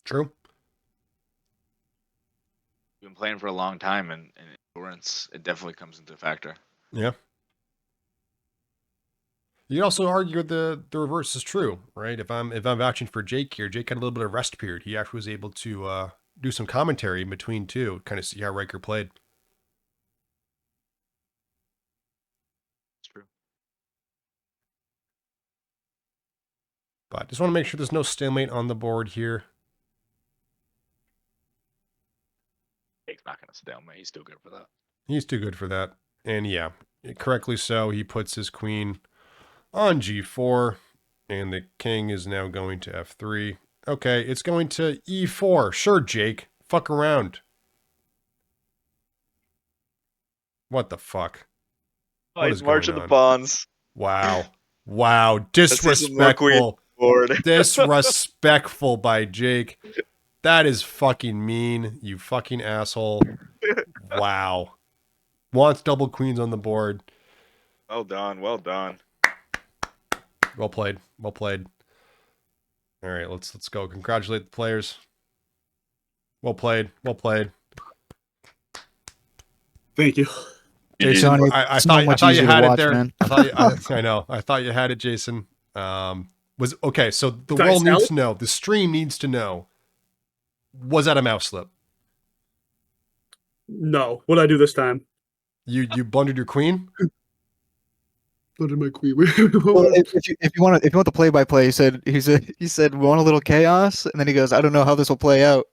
True. You've been playing for a long time, and endurance, it definitely comes into factor. Yeah. You could also argue the reverse is true, right? If I'm vouching for Jake here, Jake had a little bit of rest period. He actually was able to do some commentary in between too, kind of see how Riker played. It's true. But just want to make sure there's no stalemate on the board here. Jake's not gonna stalemate. He's too good for that. He's too good for that. And yeah, correctly so. He puts his queen on G4, and the king is now going to F3. Okay, it's going to E4. Sure, Jake. Fuck around. What the fuck? What is March going of the on? Pawns. Wow. Wow. Disrespectful. Disrespectful by Jake. That is fucking mean, you fucking asshole. Wow. Wants double queens on the board. Well done. Well done. Well played. Well played. All right, let's go. Congratulate the players. Well played. Well played. Thank you. Jason, Jonnyo, I it's thought not much you easier to had it watch, there. man. I know. I thought you had it, Jason. Was okay. So the Did I world sell needs it? to know. The stream needs to know. Was that a mouse slip? No. What did I do this time? You blundered your queen? What did my queen? Well, if you want the play by play, he said we want a little chaos, and then he goes, I don't know how this will play out,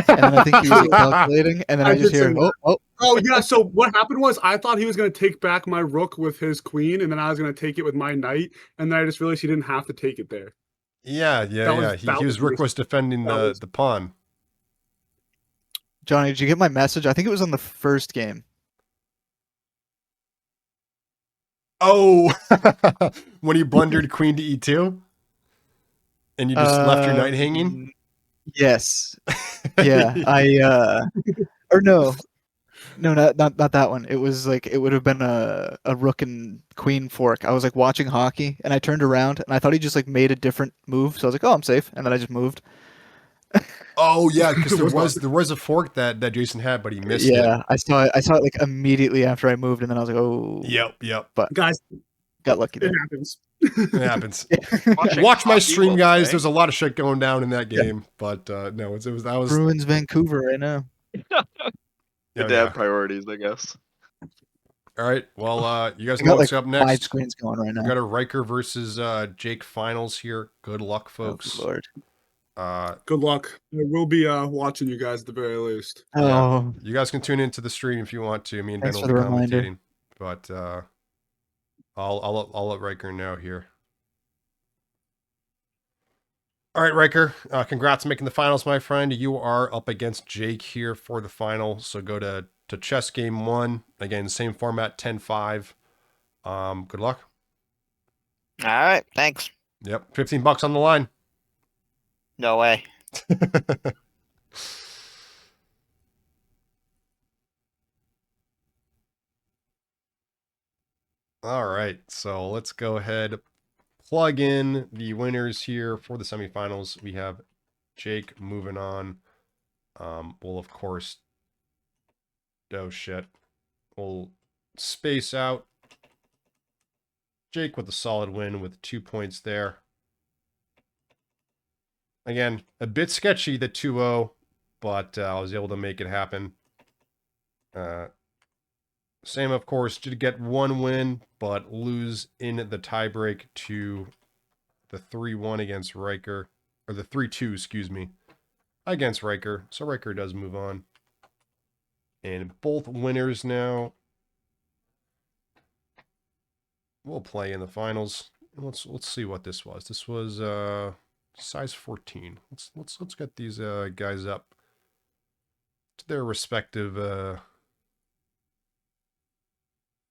and then I think he was like, calculating, and then I I just did say hear that. oh. Oh yeah. So what happened was I thought he was going to take back my rook with his queen, and then I was going to take it with my knight, and then I just realized he didn't have to take it there. Yeah. He was Rick was defending the pawn. Johnny, did you get my message? I think it was on the first game. Oh, when he blundered queen to e2, and you just left your knight hanging. Yes. Yeah. Or no, not that one. It was like it would have been a rook and queen fork. I was like watching hockey, and I turned around, and I thought he just like made a different move. So I was like, oh, I'm safe, and then I just moved. Oh yeah, because there was a fork that Jason had, but he missed it. Yeah, I saw it like immediately after I moved, and then I was like, oh. Yep. But Guys, got lucky there. it happens. It happens. Watching Watch my hockey stream, while guys. playing? There's a lot of shit going down in that game, but no, it was that was Bruins Vancouver right now. Good to have priorities, I guess. All right. Well, you guys I know got what's like up next. 5 screens going right now. We got a Riker versus Jake finals here. Good luck, folks. Oh, Lord. Good luck. I will be watching you guys at the very least. Oh, You guys can tune into the stream if you want to. Me and Ben Thanks will for be the reminder. commentating. But I'll let Riker know here. All right, Riker. Congrats on making the finals, my friend. You are up against Jake here for the final. So go to chess game 1. Again, same format, 10-5. Good luck. All right. Thanks. Yep. $15 on the line. No way. All right. So let's go ahead, plug in the winners here for the semifinals. We have Jake moving on. We'll, of course, oh shit. We'll space out Jake with a solid win with 2 points there. Again, a bit sketchy, the 2-0, but I was able to make it happen. Sam, of course, did get 1 win, but lose in the tiebreak to the 3-1 against Riker, or the 3-2, excuse me, against Riker. So Riker does move on. And both winners now will play in the finals. Let's see what this was. This was size 14. Let's get these guys up to their respective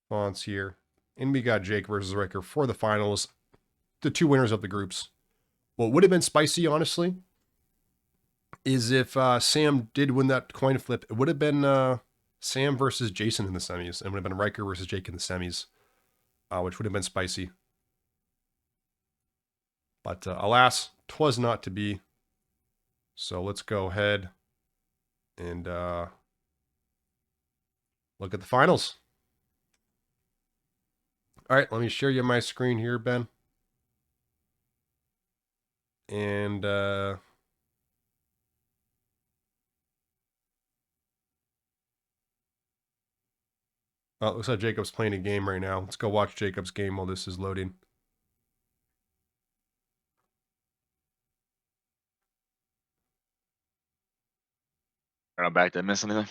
fonts here. And we got Jake versus Riker for the finals. The 2 winners of the groups. What would have been spicy, honestly, is if Sam did win that coin flip. It would have been Sam versus Jason in the semis. It would have been Riker versus Jake in the semis, which would have been spicy. But alas, 'twas not to be. So let's go ahead and look at the finals. All right, let me share you my screen here, Ben. And oh, it looks like Jacob's playing a game right now. Let's go watch Jacob's game while this is loading. Are I back to miss anything?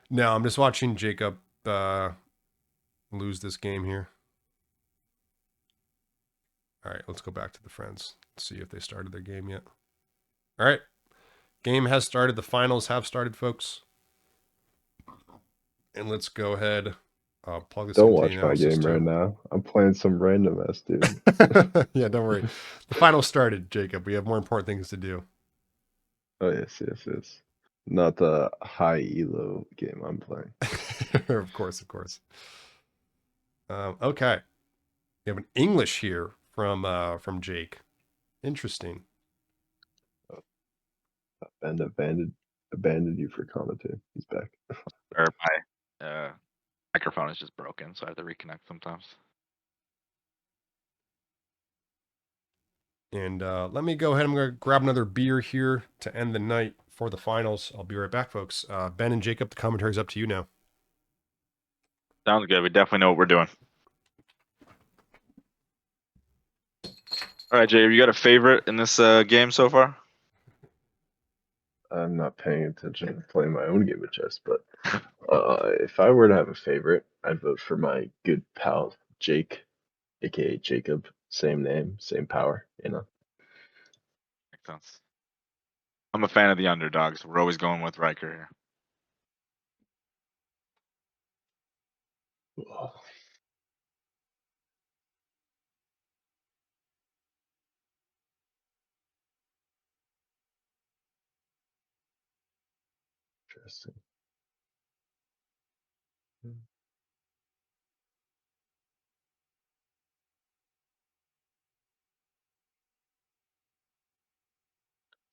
No, I'm just watching Jacob lose this game here. All right, let's go back to the friends. See if they started their game yet. All right, game has started. The finals have started, folks. And let's go ahead. Plug this Don't into the watch my analysis game too. right now. I'm playing some random ass dude. Yeah, don't worry. The finals started, Jacob. We have more important things to do. Oh yes. Not the high elo game I'm playing. Of course. Okay. We have an English here from Jake. Interesting. Ben abandoned you for commentary. He's back. Or my microphone is just broken, so I have to reconnect sometimes. And let me go ahead. I'm going to grab another beer here to end the night for the finals. I'll be right back, folks. Ben and Jacob, the commentary's up to you now. Sounds good. We definitely know what we're doing. All right, Jay, you got a favorite in this game so far? I'm not paying attention to playing my own game of chess, but if I were to have a favorite, I'd vote for my good pal Jake, aka Jacob. Same name, same power, you know. Makes sense. I'm a fan of the underdogs. We're always going with Riker here. Oh, interesting.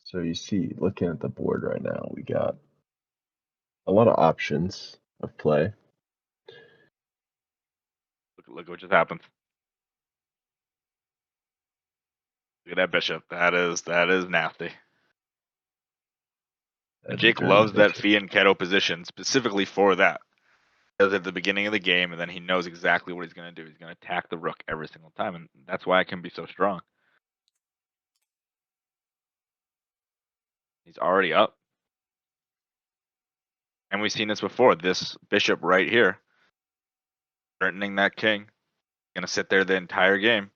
So you see, looking at the board right now, we got a lot of options of play. Look what just happened. Look at that bishop. That is nasty. And That is Jake very loves that dangerous. Fee and Keto position specifically for that. He does it at the beginning of the game, and then he knows exactly what he's going to do. He's going to attack the rook every single time, and that's why it can be so strong. He's already up. And we've seen this before. This bishop right here, threatening that king, going to sit there the entire game.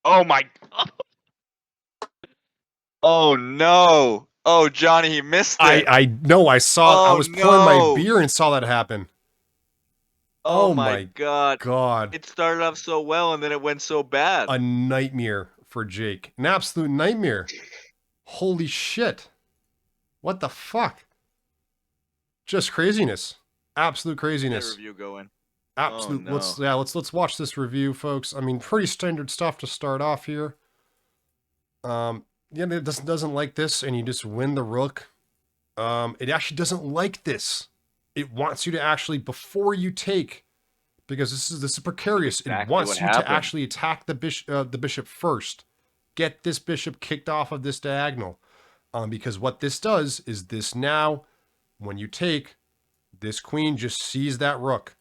Oh my! Oh no! Oh, Johnny, he missed it. I know. I saw. I Oh, was pouring my no. beer and saw that happen. Oh Oh my my god! God! It started off so well, and then it went so bad. A nightmare for Jake. An absolute nightmare. Holy shit! What the fuck? Just craziness. Absolute That craziness. review going. Absolute. Oh, no. Let's watch this review, folks. I mean, pretty standard stuff to start off here. Yeah, it doesn't like this, and you just win the rook. It actually doesn't like this. It wants you to actually, before you take, because this is precarious. It Exactly wants what you to happened. actually attack the bishop first. Get this bishop kicked off of this diagonal. Because what this does is this now, when you take, this queen just sees that rook.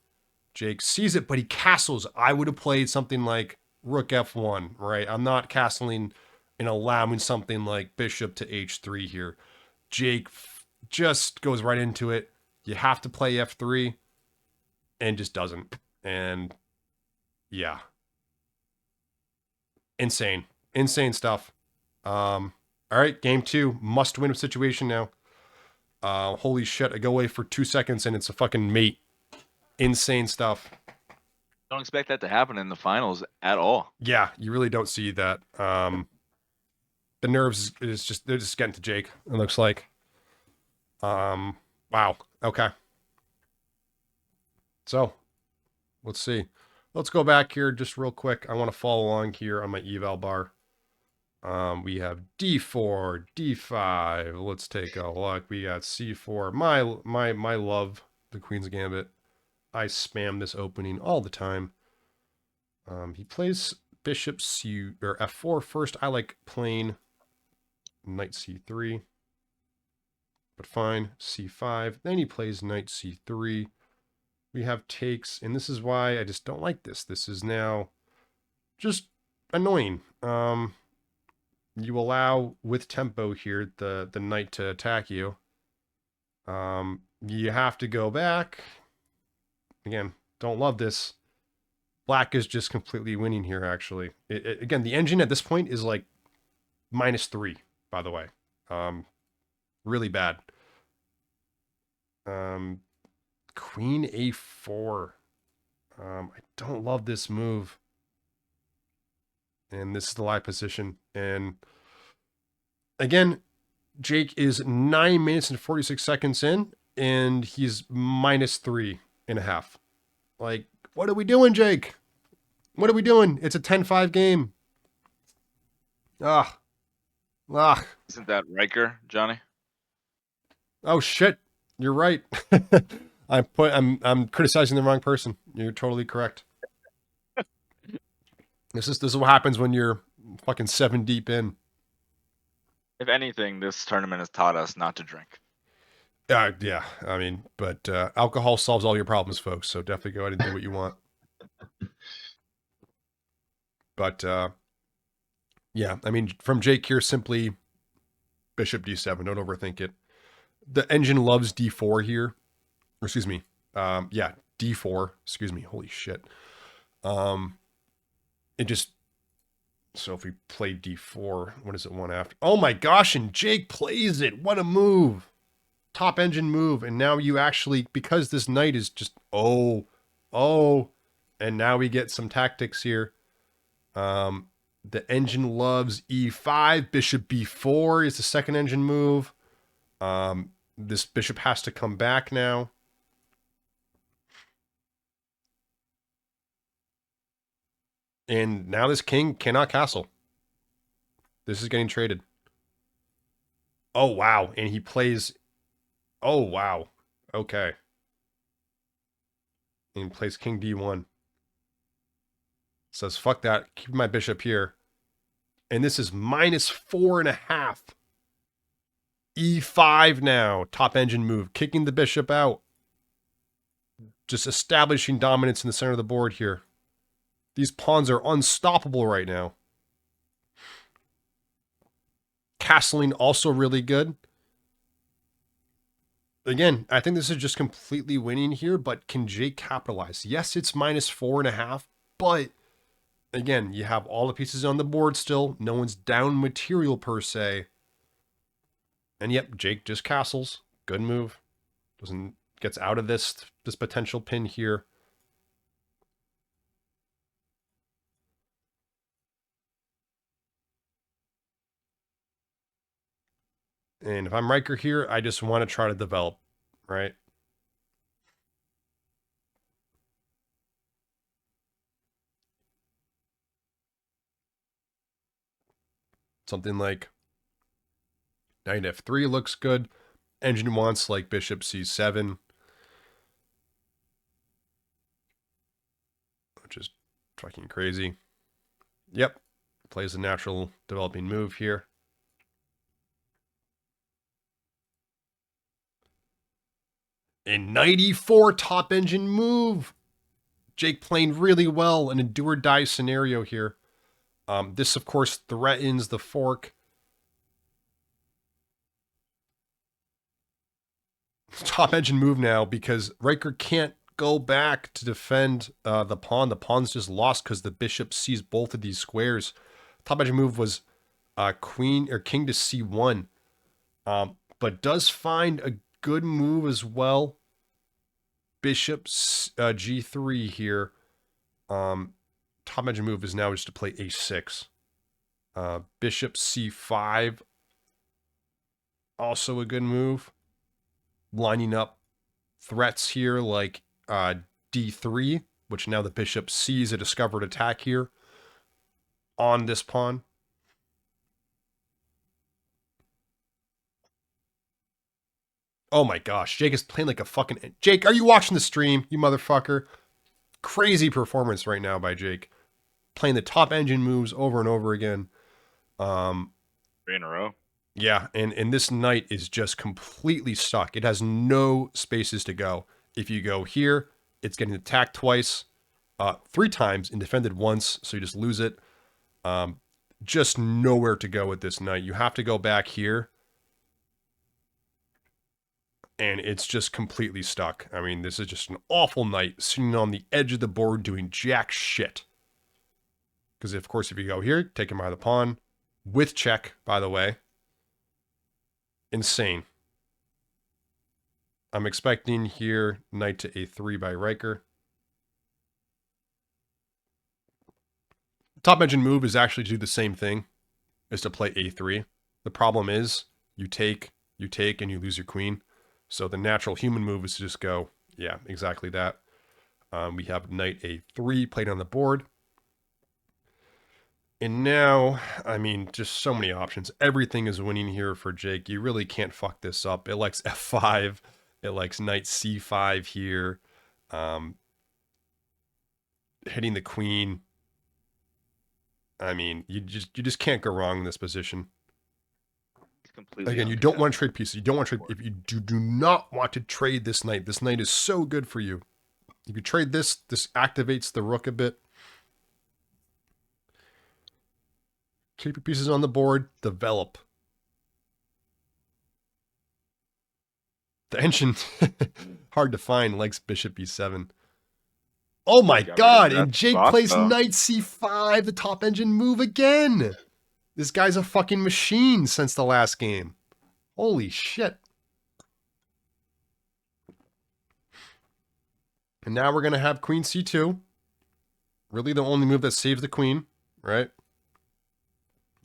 Jake sees it, but he castles. I would have played something like rook f1, right? I'm not castling and allowing something like bishop to h3 here. Jake just goes right into it. You have to play f3 and just doesn't. And yeah. Insane. Insane stuff. All right, game 2. Must win situation now. Holy shit, I go away for 2 seconds and it's a fucking mate. Insane stuff. Don't expect that to happen in the finals at all. Yeah, you really don't see that. The nerves is just they're just getting to Jake, it looks like. Wow. Okay. So, let's see. Let's go back here just real quick. I want to follow along here on my eval bar. We have D4, D5. Let's take a look. We got C4. My love, the Queen's Gambit. I spam this opening all the time. He plays bishop C or F4 first. I like playing knight C3. But fine, C5. Then he plays knight C3. We have takes, and this is why I just don't like this. This is now just annoying. You allow with tempo here the knight to attack you. You have to go back. Again, don't love this. Black is just completely winning here, actually. Again, the engine at this point is like -3, by the way. Really bad. Queen A4. I don't love this move. And this is the live position. And again, Jake is 9 minutes and 46 seconds in, and he's -3.5. Like, what are we doing, Jake? What are we doing? It's a 10-5 game. Ah. Isn't that Riker, Johnny? Oh shit. You're right. I'm criticizing the wrong person. You're totally correct. This is what happens when you're fucking 7 deep in. If anything, this tournament has taught us not to drink. Yeah. I mean, but alcohol solves all your problems, folks. So definitely go ahead and do what you want. But yeah, I mean, from Jake here, simply bishop d7. Don't overthink it. The engine loves d4 here. Or excuse me. Yeah, d4. Excuse me. Holy shit. It just. So if we play d4, what does it want after? Oh my gosh, and Jake plays it. What a move. Top engine move. And now you actually, because this knight is just, oh, and now we get some tactics here. The engine loves e5. Bishop b4 is the second engine move. This bishop has to come back now. And now this king cannot castle. This is getting traded. Oh, wow. And he plays... Oh, wow. Okay. And he plays king d1. Says, fuck that. Keep my bishop here. And this is -4.5. e5 now. Top engine move. Kicking the bishop out. Just establishing dominance in the center of the board here. These pawns are unstoppable right now. Castling also really good. Again, I think this is just completely winning here, but can Jake capitalize? Yes, it's -4.5, but again, you have all the pieces on the board still. No one's down material per se. And yep, Jake just castles. Good move. Gets out of this potential pin here. And if I'm Riker here, I just want to try to develop, right? Something like knight f3 looks good. Engine wants like bishop c7, which is fucking crazy. Yep, plays a natural developing move here. A 94 top engine move. Jake playing really well in a do or die scenario here. This, of course, threatens the fork. Top engine move now because Riker can't go back to defend the pawn. The pawn's just lost because the bishop sees both of these squares. Top engine move was queen or king to c1, but does find a good move as well. Bishop g3 here. Top engine move is now just to play a6. Bishop c5, also a good move. Lining up threats here like d3, which now the bishop sees a discovered attack here on this pawn. Oh my gosh, Jake is playing like a fucking... Jake, are you watching the stream, you motherfucker? Crazy performance right now by Jake. Playing the top engine moves over and over again. 3 in a row. Yeah, and this knight is just completely stuck. It has no spaces to go. If you go here, it's getting attacked twice, 3 times, and defended once, so you just lose it. Just nowhere to go with this knight. You have to go back here. And it's just completely stuck. I mean, this is just an awful knight sitting on the edge of the board doing jack shit. Because, of course, if you go here, take him by the pawn. With check, by the way. Insane. I'm expecting here knight to a3 by Riker. Top engine move is actually to do the same thing as to play a3. The problem is you take, and you lose your queen. So the natural human move is to just go, yeah, exactly that. We have knight a3 played on the board. And now, I mean, just so many options. Everything is winning here for Jake. You really can't fuck this up. It likes f5. It likes knight c5 here. Hitting the queen. I mean, you just can't go wrong in this position. completely. Again, you don't want to understand. trade pieces. You don't want to trade. If you do not want to trade this knight, this knight is so good for you. If you trade this, this activates the rook a bit. Keep your pieces on the board. Develop. The engine, hard to find, likes bishop e7. Oh my Got rid of god, that and Jake spot, plays though. knight c5, the top engine move again. This guy's a fucking machine since the last game. Holy shit. And now we're going to have queen c2. Really the only move that saves the queen, right?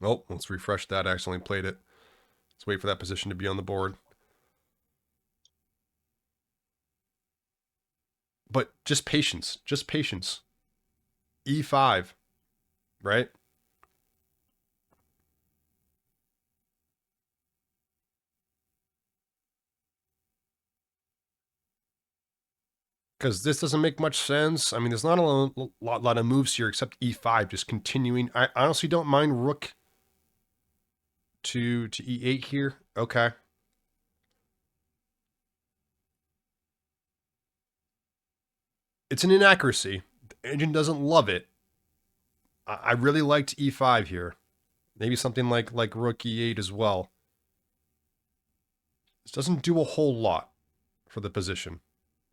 Oh, let's refresh that. I accidentally played it. Let's wait for that position to be on the board. But just patience. Just patience. e5, right? Because this doesn't make much sense. I mean, there's not a lot of moves here except e5, just continuing. I honestly don't mind rook to e8 here. Okay. It's an inaccuracy. The engine doesn't love it. I really liked e5 here. Maybe something like rook e8 as well. This doesn't do a whole lot for the position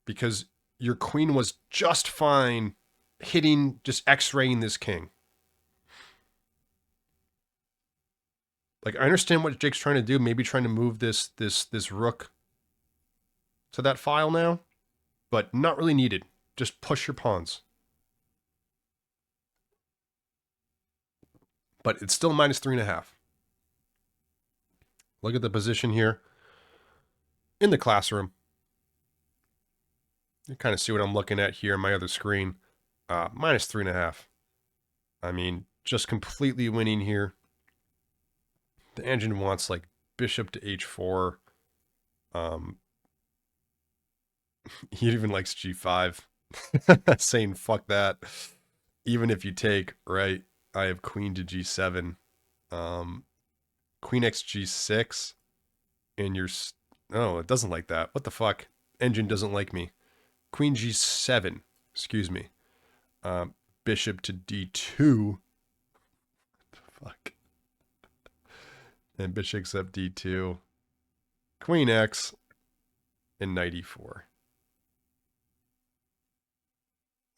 because your queen was just fine hitting, just x-raying this king. Like, I understand what Jake's trying to do, maybe trying to move this rook to that file now, but not really needed. Just push your pawns. But it's still minus 3.5. Look at the position here in the classroom. You kind of see what I'm looking at here on my other screen. Minus 3.5. I mean, just completely winning here. The engine wants like bishop to h4. He even likes g5. Saying fuck that. Even if you take, right, I have queen to g7. Queen x g6. And you're... Oh, it doesn't like that. What the fuck? Engine doesn't like me. Queen g7. Excuse me. Bishop to d2. What the fuck? And bishop up d2. Queen x. And knight e4.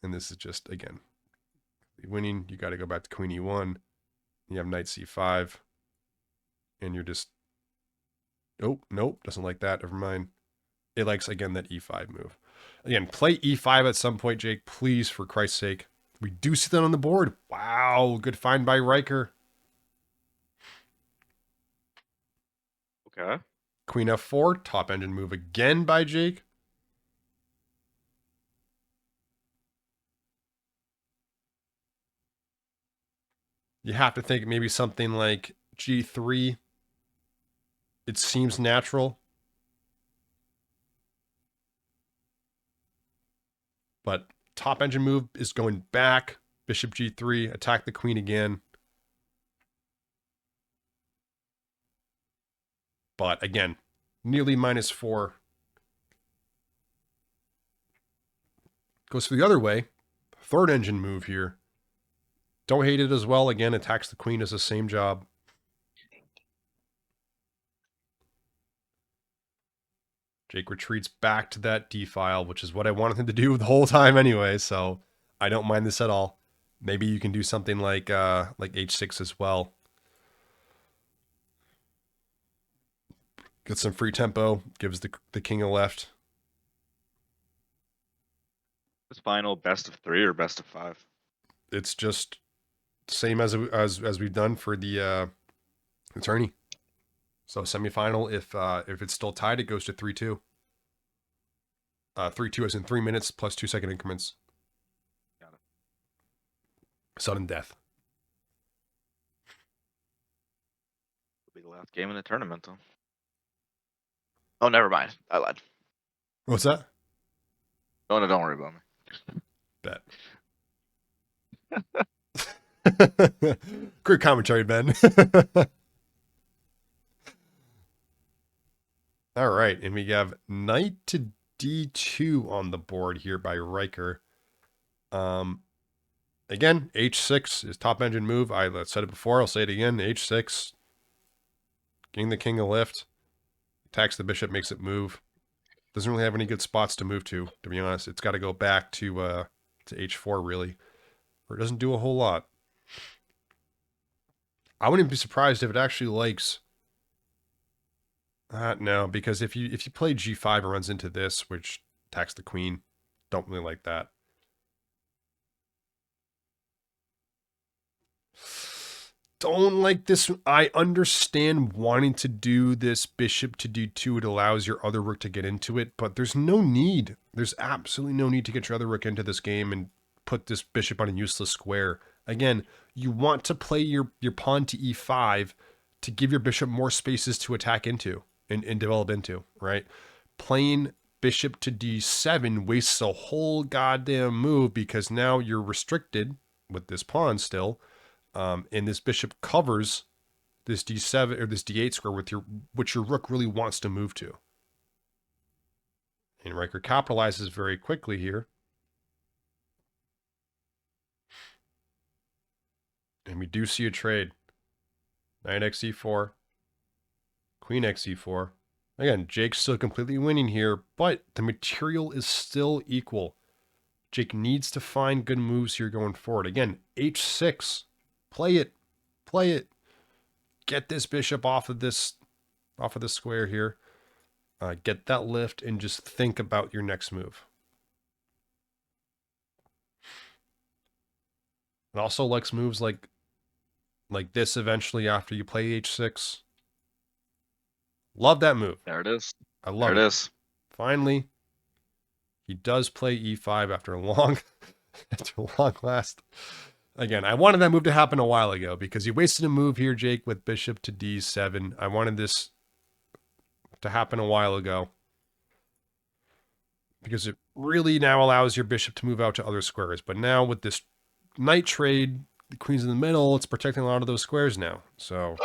And this is just, again, winning. You got to go back to queen e1. You have knight c5. And you're just... Oh, nope. Doesn't like that. Never mind. It likes, again, that e5 move. Again, play e5 at some point, Jake. Please, for Christ's sake. We do see that on the board. Wow. Good find by Riker. Okay. Queen f4. Top engine move again by Jake. You have to think maybe something like g3. It seems natural. But top engine move is going back. Bishop g3. Attack the queen again. But again, nearly minus 4. Goes for the other way. Third engine move here. Don't hate it as well. Again, attacks the queen, does the same job. Jake retreats back to that d file, which is what I wanted him to do the whole time anyway, so I don't mind this at all. Maybe you can do something like h6 as well. Get some free tempo, gives the king a left. This final best of 3 or best of 5? It's just same as we've done for the tourney. So semifinal, if it's still tied, it goes to 3-2. 3-2 is in 3 minutes plus 2-second increments. Got it. Sudden death. It'll be the last game in the tournament, though. Oh, never mind. I lied. What's that? Oh, no, don't worry about me. Bet. Great commentary, Ben. All right, and we have knight to d2 on the board here by Riker. Again, h6 is top engine move. I said it before. I'll say it again. h6, getting the king a lift, attacks the bishop, makes it move. Doesn't really have any good spots to move to be honest. It's got to go back to h4 really, or it doesn't do a whole lot. I wouldn't be surprised if it actually likes. No, because if you play g5 and runs into this, which attacks the queen, don't really like that. Don't like this. I understand wanting to do this bishop to d2. It allows your other rook to get into it, but there's no need. There's absolutely no need to get your other rook into this game and put this bishop on a useless square. Again, you want to play your pawn to e5 to give your bishop more spaces to attack into and develop into, right? Playing bishop to d7 wastes a whole goddamn move because now you're restricted with this pawn still. And this bishop covers this d7 or this d8 square with which your rook really wants to move to. And Riker capitalizes very quickly here. And we do see a trade. Knight xe4, queen xe4. Again, Jake's still completely winning here, but the material is still equal. Jake needs to find good moves here going forward. Again, h6. Play it. Play it. Get this bishop off of this square here. Get that lift and just think about your next move. It also likes moves like this eventually after you play h6. Love that move. There it is. I love There it. it is. Finally, he does play e5 after a long last. Again, I wanted that move to happen a while ago because you wasted a move here, Jake, with bishop to d7. I wanted this to happen a while ago because it really now allows your bishop to move out to other squares. But now with this knight trade, the queen's in the middle, it's protecting a lot of those squares now. So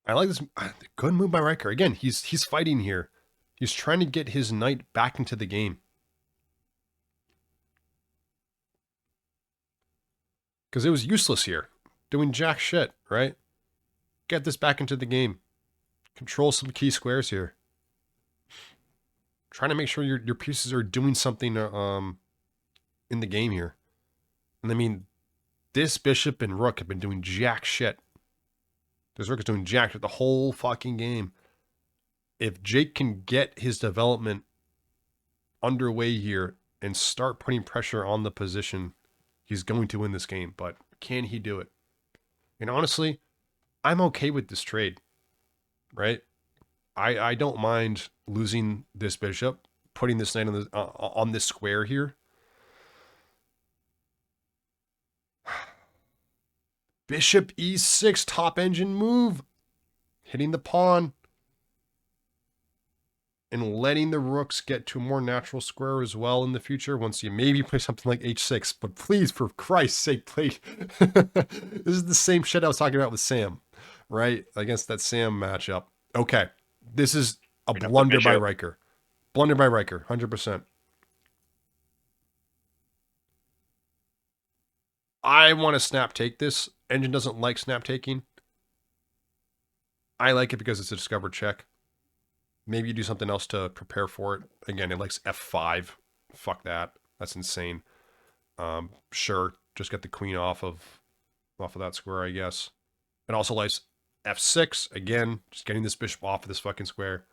I like this. Good move by Riker. Again, he's fighting here. He's trying to get his knight back into the game. Because it was useless here. Doing jack shit, right? Get this back into the game. Control some key squares here. Trying to make sure your pieces are doing something in the game here. And I mean, this bishop and rook have been doing jack shit. This rook is doing jack shit the whole fucking game. If Jake can get his development underway here and start putting pressure on the position, he's going to win this game. But can he do it? And honestly, I'm okay with this trade, right? I don't mind losing this bishop, putting this knight on this square here. Bishop e6, top engine move. Hitting the pawn. And letting the rooks get to a more natural square as well in the future once you maybe play something like h6. But please, for Christ's sake, play. This is the same shit I was talking about with Sam, right? Against that Sam matchup. Okay. This is a blunder by Riker. Blunder by Riker, 100%. I want to snap take this. Engine doesn't like snap taking. I like it because it's a discovered check. Maybe you do something else to prepare for it. Again, it likes f5. Fuck that. That's insane. Sure, just get the queen off of that square, I guess. It also likes f6. Again, just getting this bishop off of this fucking square.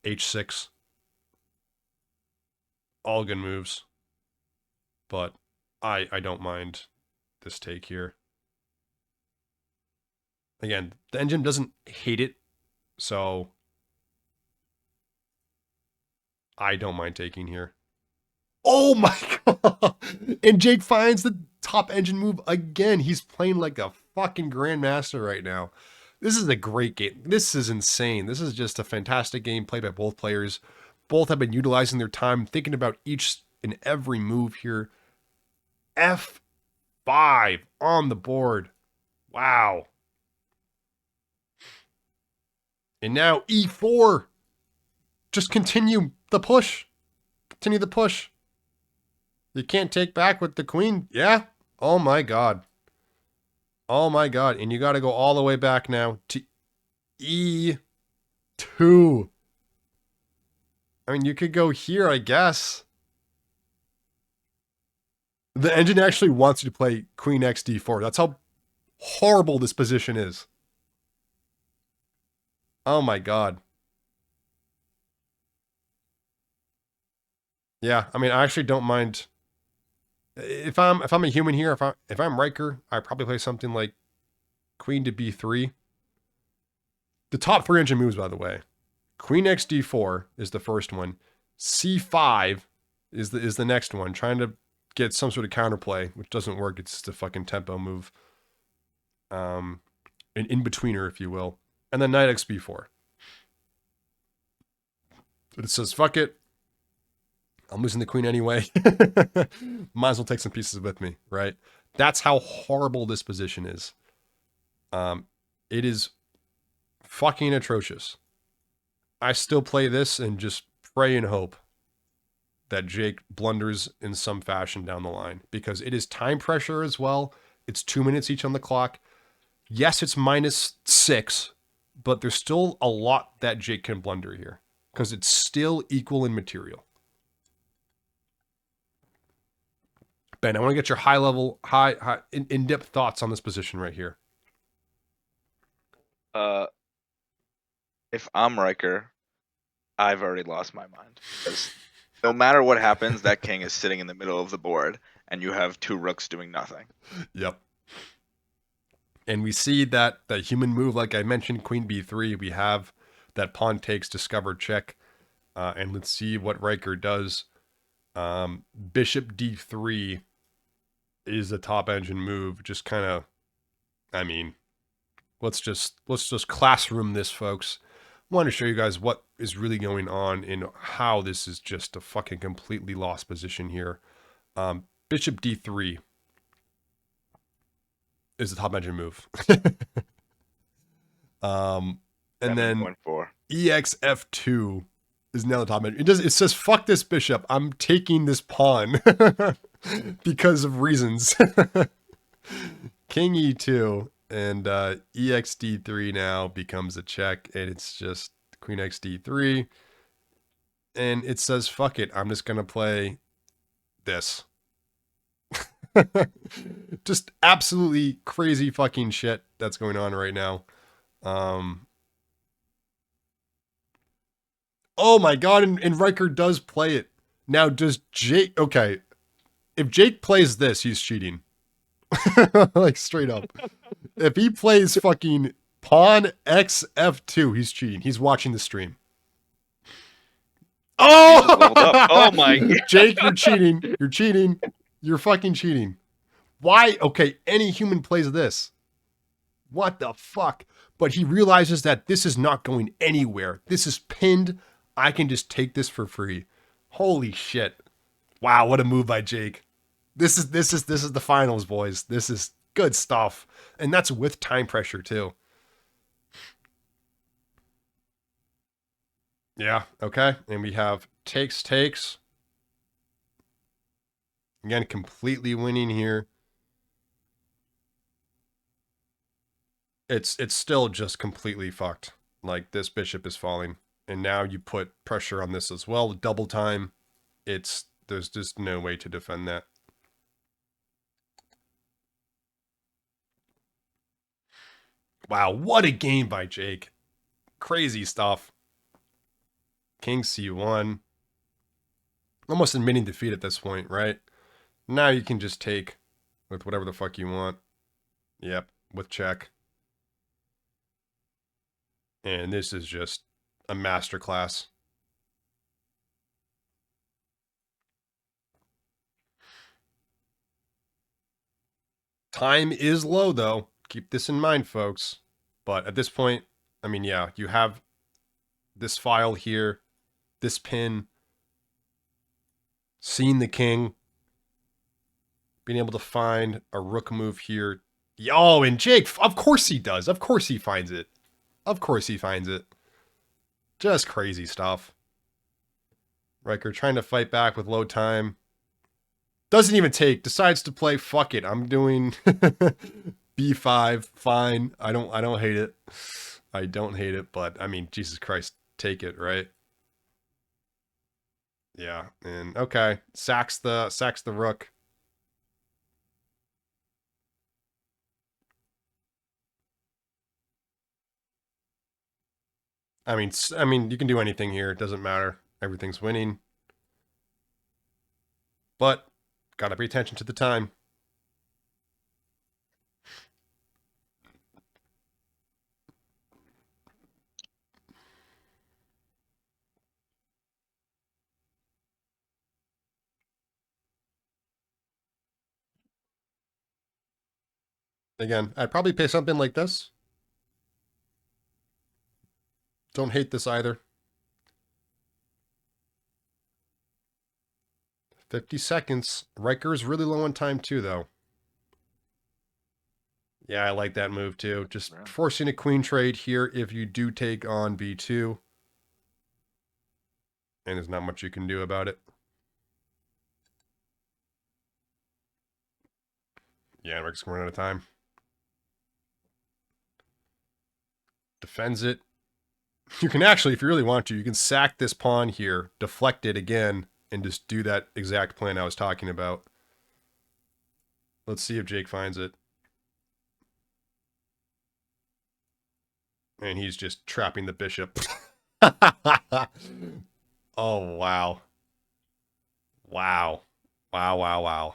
h6. All good moves. But I don't mind this take here. Again, the engine doesn't hate it, so I don't mind taking here. Oh my god! And Jake finds the top engine move again. He's playing like a fucking grandmaster right now. This is a great game. This is insane. This is just a fantastic game played by both players. Both have been utilizing their time, thinking about each and every move here. F5 on the board. Wow. And now E4. Just continue the push. Continue the push. You can't take back with the queen. Yeah. Oh my god. Oh my god. And you got to go all the way back now to E2. I mean, you could go here, I guess. The engine actually wants you to play Queen X D4. That's how horrible this position is. Oh my god. Yeah, I mean, I actually don't mind. If I'm a human here, if I'm Riker, I'd probably play something like Queen to B3. The top 3 engine moves, by the way. Queen X D4 is the first one. C5 is the next one, trying to get some sort of counterplay, which doesn't work. It's just a fucking tempo move. An in-betweener, if you will. And then Knight X B4. But it says, fuck it. I'm losing the queen anyway. Might as well take some pieces with me, right? That's how horrible this position is. It is fucking atrocious. I still play this and just pray and hope that Jake blunders in some fashion down the line, because it is time pressure as well. It's 2 minutes each on the clock. Yes, it's -6, but there's still a lot that Jake can blunder here, because it's still equal in material. Ben, I want to get your high-level, in-depth thoughts on this position right here. If I'm Riker, I've already lost my mind. Because no matter what happens, that king is sitting in the middle of the board, and you have 2 rooks doing nothing. Yep. And we see that the human move, like I mentioned, Queen B3, we have that pawn takes, discover, check. And let's see what Riker does. Bishop D3 is the top engine move. Just kind of, I mean, let's just classroom this, folks. I want to show you guys what is really going on and how this is just a fucking completely lost position here. Bishop D3 is the top engine move. And then 7.4. EXF2 is now the top engine. It says, fuck this bishop. I'm taking this pawn because of reasons. King E2 and EXD3 now becomes a check, and it's just Queen XD3. And it says, fuck it. I'm just going to play this. Just absolutely crazy fucking shit that's going on right now. Oh my god, and Riker does play it. Now, does Jake... Okay, if Jake plays this, he's cheating. Like, straight up. If he plays fucking pawn XF2, he's cheating. He's watching the stream. Oh! Oh my god. Jake, you're cheating. You're cheating. You're fucking cheating. Why? Okay, any human plays this. What the fuck? But he realizes that this is not going anywhere. This is pinned. I can just take this for free. Holy shit. Wow, what a move by Jake. This is the finals, boys. This is good stuff. And that's with time pressure too. Yeah, okay. And we have takes. Again, completely winning here. It's still just completely fucked. Like, this bishop is falling. And now you put pressure on this as well. Double time. There's just no way to defend that. Wow, what a game by Jake. Crazy stuff. King C1. Almost admitting defeat at this point, right? Now you can just take with whatever the fuck you want. Yep, with check. And this is just a masterclass. Time is low, though. Keep this in mind, folks. But at this point, I mean, yeah, you have this file here, this pin, seeing the king, being able to find a rook move here. Oh, and Jake, of course he does. Of course he finds it. Of course he finds it. Just crazy stuff. Riker trying to fight back with low time. Doesn't even take. Decides to play. Fuck it. I'm doing B5. Fine. I don't hate it. I don't hate it, but I mean, Jesus Christ, take it, right? Yeah, and okay. Sacks the rook. I mean, you can do anything here. It doesn't matter. Everything's winning. But gotta pay attention to the time. Again, I'd probably pay something like this. Don't hate this either. 50 seconds. Riker's really low on time too, though. Yeah, I like that move too. Just forcing a queen trade here if you do take on B2. And there's not much you can do about it. Yeah, Riker's running out of time. Defends it. You can actually, if you really want to, you can sack this pawn here, deflect it again, and just do that exact plan I was talking about. Let's see if Jake finds it. And he's just trapping the bishop. Oh, wow. Wow. Wow, wow, wow.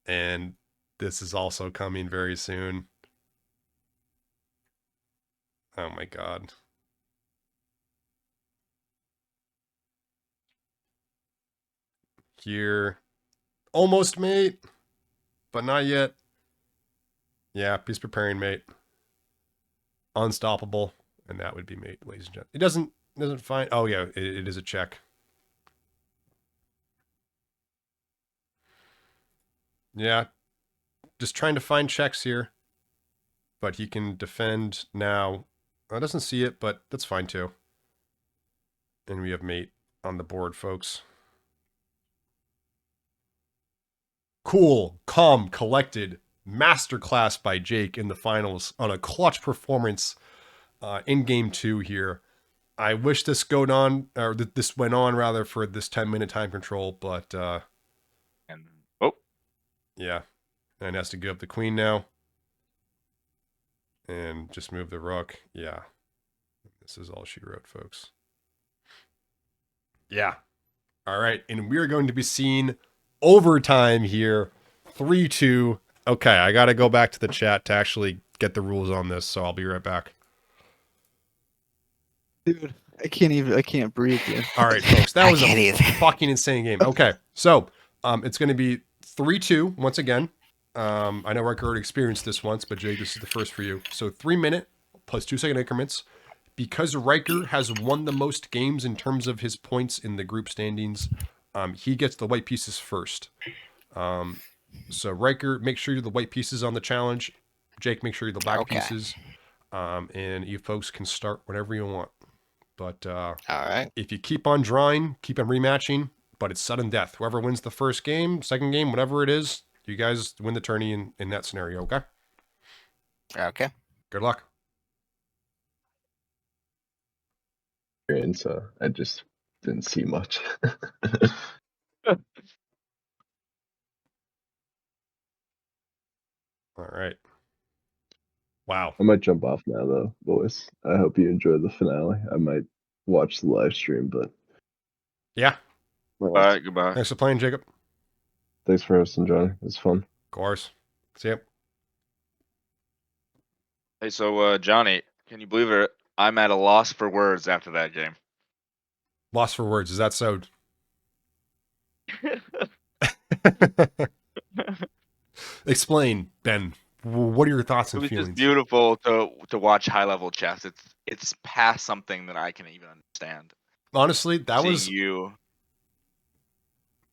And this is also coming very soon. Oh my god. Here. Almost mate. But not yet. Yeah, he's preparing mate. Unstoppable. And that would be mate, ladies and gentlemen. It doesn't find... Oh yeah, it is a check. Yeah. Just trying to find checks here. But he can defend now. I doesn't see it, but that's fine too. And we have mate on the board, folks. Cool, calm, collected masterclass by Jake in the finals on a clutch performance in game 2 here. I wish this went on rather for this 10-minute time control, but And oh, yeah, and has to give up the queen now and just move the rook. Yeah, this is all she wrote, folks. Yeah, all right, and we're going to be seeing overtime here, 3-2. Okay, I got to go back to the chat to actually get the rules on this, so I'll be right back. Dude, I can't breathe, dude. All right, folks, that was I can't a either. fucking insane game. Okay, so it's going to be 3-2 once again. I know Riker already experienced this once, but Jake, this is the first for you. So 3-minute plus 2-second increments. Because Riker has won the most games in terms of his points in the group standings, he gets the white pieces first. So Riker, make sure you're the white pieces on the challenge. Jake, make sure you're the black pieces. And you folks can start whenever you want. But All right. if you keep on drawing, keep on rematching, but it's sudden death. Whoever wins the first game, second game, whatever it is, you guys win the tourney in that scenario, okay? Okay. Good luck. So I just didn't see much. All right. Wow. I might jump off now, though, boys. I hope you enjoy the finale. I might watch the live stream, but Yeah. well, bye, goodbye. Thanks for playing, Jacob. thanks for hosting, Johnny. It was fun. Of course. See ya. Hey, so Johnny, can you believe it? I'm at a loss for words after that game. Lost for words. Is that so? Explain, Ben. What are your thoughts It and was just feelings? beautiful to watch high level chess. It's past something that I can even understand. Honestly, that Seeing was you,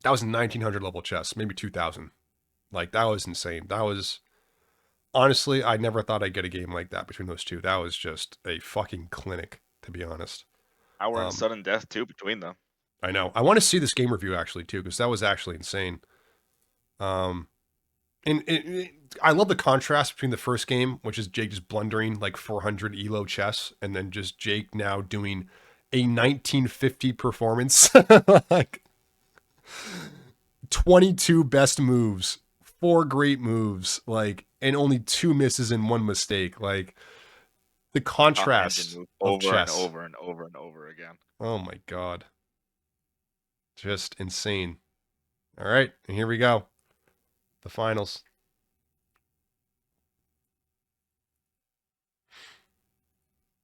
1900 level chess, maybe 2000. Like that was insane. That was honestly, I never thought I'd get a game like that between those two. That was just a fucking clinic, to be honest. power and sudden death too between them. I know. I want to see this game review actually too, because that was actually insane. Um, and I love the contrast between the first game, which is Jake just blundering like 400 elo chess, and then just Jake now doing a 1950 performance, like 22 best moves, 4 great moves, like, and only 2 misses and 1 mistake. Like the Top engine contrast move of over and chess. over and over and over again. Oh my god, just insane. All right, and here we go, the finals.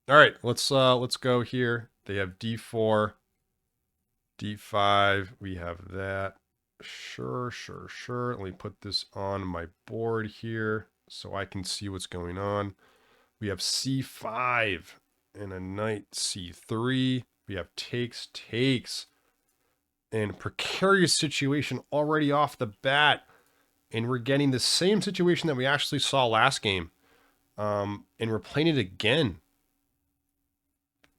All right, let's go here. They have d4, d5. We have that. Sure. Let me put this on my board here so I can see what's going on. We have c5 and a knight c3. We have takes. And precarious situation already off the bat. And we're getting the same situation that we actually saw last game. And we're playing it again.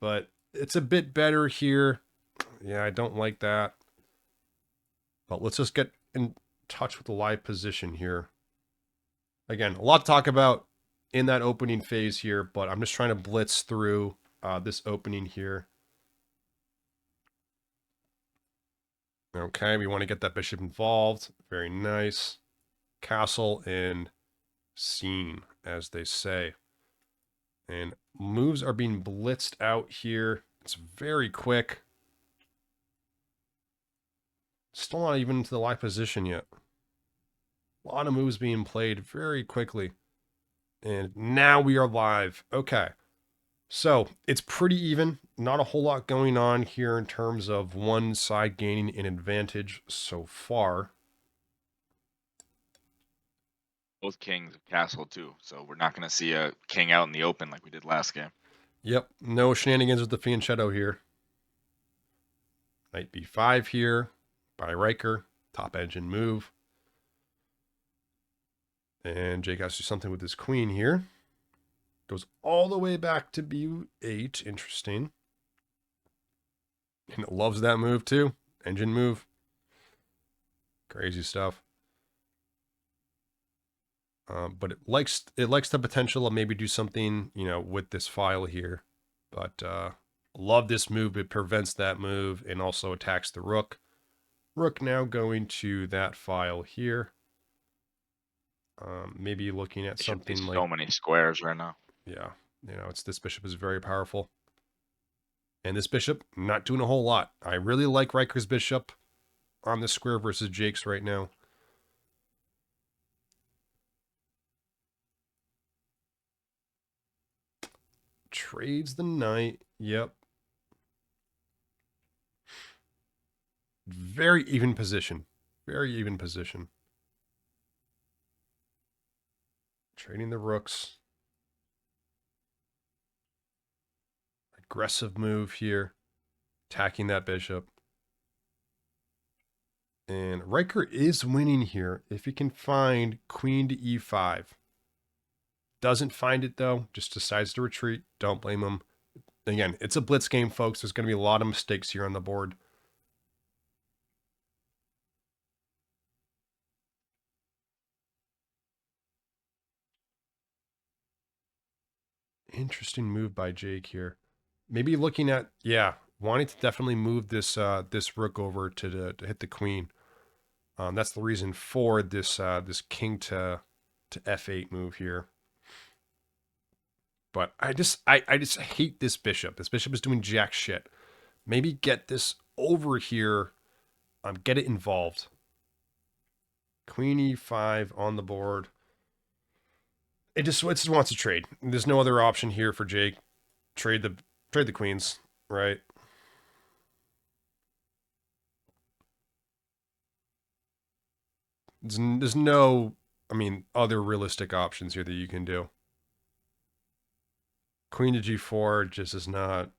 But it's a bit better here. Yeah, I don't like that. But let's just get in touch with the live position here. Again, a lot to talk about in that opening phase here, but I'm just trying to blitz through this opening here. Okay, we want to get that bishop involved. Very nice. Castle and scene, as they say. And moves are being blitzed out here. It's very quick. Still not even into the live position yet. A lot of moves being played very quickly. And now we are live. Okay. So it's pretty even. Not a whole lot going on here in terms of one side gaining an advantage so far. Both kings of castle too, so we're not going to see a king out in the open like we did last game. Yep. No shenanigans with the fianchetto here. Knight b5 here by Riker. Top engine move. And Jake has to do something with his queen here. Goes all the way back to b8. Interesting. And it loves that move too. Engine move. Crazy stuff. But it likes the potential of maybe do something, with this file here. But love this move. It prevents that move and also attacks the rook. Rook now going to that file here. Maybe looking at It should be something so like, many squares right now. yeah, this bishop is very powerful. And this bishop, not doing a whole lot. I really like Riker's bishop on this square versus Jake's right now. Trades the knight. Yep. Very even position. Very even position. Trading the rooks. Aggressive move here. Attacking that bishop. And Riker is winning here if he can find queen to e5. Doesn't find it though. Just decides to retreat. Don't blame him. Again, it's a blitz game, folks. There's going to be a lot of mistakes here on the board. Interesting move by Jake here. Maybe looking at, wanting to definitely move this this rook over to hit the queen. That's the reason for this this king to f8 move here. But I just hate this bishop. This bishop is doing jack shit. Maybe get this over here. Get it involved. Queen e5 on the board. It just wants to trade. There's no other option here for Jake. Trade the queens, right? There's no I mean, other realistic options here that you can do. Queen to g4 just is not.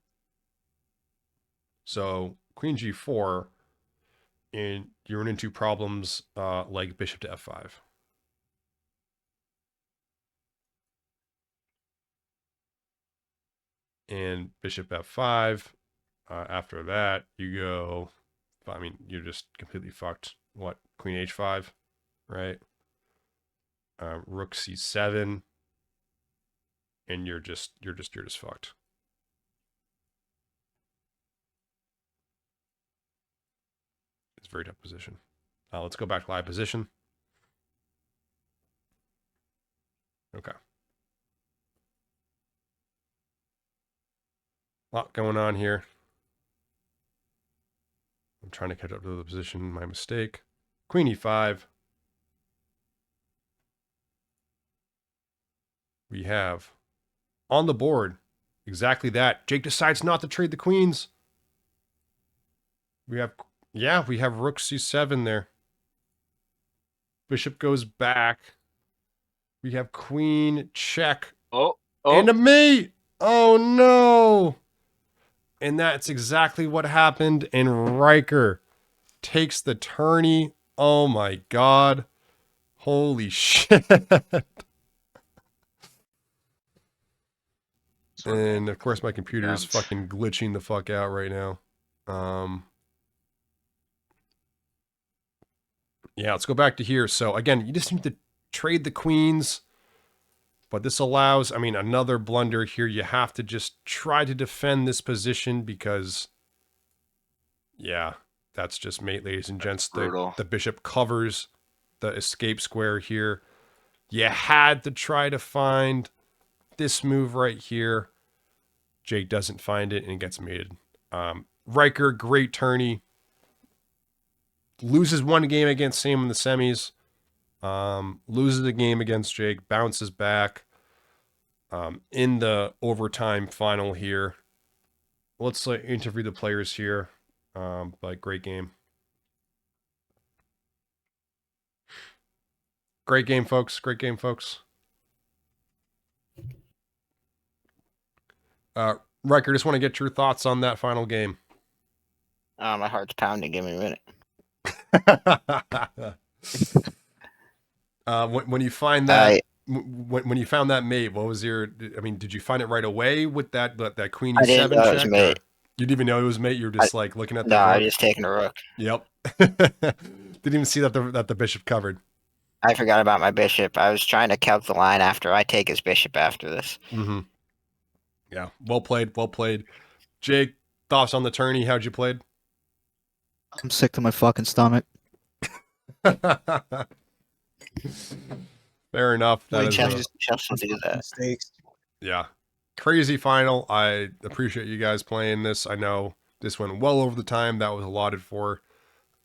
So queen g4, and you run into problems like bishop to f5. And bishop f5. After that, you go. I mean, you're just completely fucked. What? Queen h5, right? Rook c7, and you're just fucked. It's a very tough position. Let's go back to live position. Okay. A lot going on here. I'm trying to catch up to the position. My mistake. Queen e5. We have on the board exactly that. Jake decides not to trade the queens. We have, yeah, we have rook c7 there. Bishop goes back. We have queen check. Oh, And a mate. Oh no. And that's exactly what happened. And Riker takes the tourney. Oh my God. Holy shit. And of course my computer is fucking glitching the fuck out right now. Yeah, let's go back to here. So again, you just need to trade the queens. But this allows, I mean, another blunder here. You have to just try to defend this position because, yeah, that's just mate, ladies and gents. The bishop covers the escape square here. You had to try to find this move right here. Jake doesn't find it and gets mated. Riker, great tourney. Loses one game against Sam in the semis. Loses a game against Jake. Bounces back. In the overtime final here. Let's interview the players here. But great game. Great game, folks. Great game, folks. Riker, just want to get your thoughts on that final game. My heart's pounding. Give me a minute. When you find that, when you found that mate, what was your? I mean, did you find it right away with that queen e7 I didn't know check? it was mate. You didn't even know it was mate. You were just like looking at the. No, I rook? was just taking a rook. Yep. Didn't even see that the bishop covered. I forgot about my bishop. I was trying to count the line after I take his bishop after this. Mm-hmm. Yeah, well played, well played. Jake, thoughts on the tourney? How'd you play? I'm sick to my fucking stomach. Fair enough. That is Chelsea do that. Mistakes. Yeah. Crazy final. I appreciate you guys playing this. I know this went well over the time that was allotted for.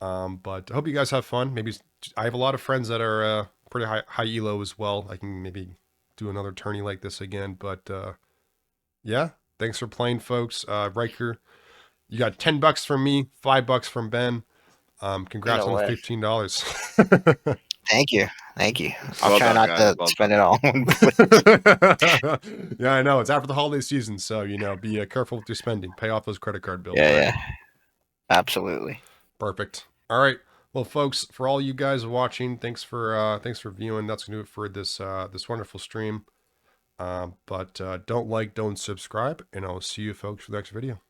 But I hope you guys have fun. Maybe I have a lot of friends that are pretty high elo as well. I can maybe do another tourney like this again. But yeah, thanks for playing, folks. Riker, you got $10 from me, $5 from Ben. Congrats on the $15. Thank you. Thank you. I'll try not to spend it all. Yeah, I know. It's after the holiday season, so, you know, be careful with your spending. Pay off those credit card bills. Yeah, yeah. Absolutely. Perfect. All right. Well, folks, for all you guys watching, thanks for viewing. That's gonna do it for this this wonderful stream. But don't subscribe, and I'll see you folks for the next video.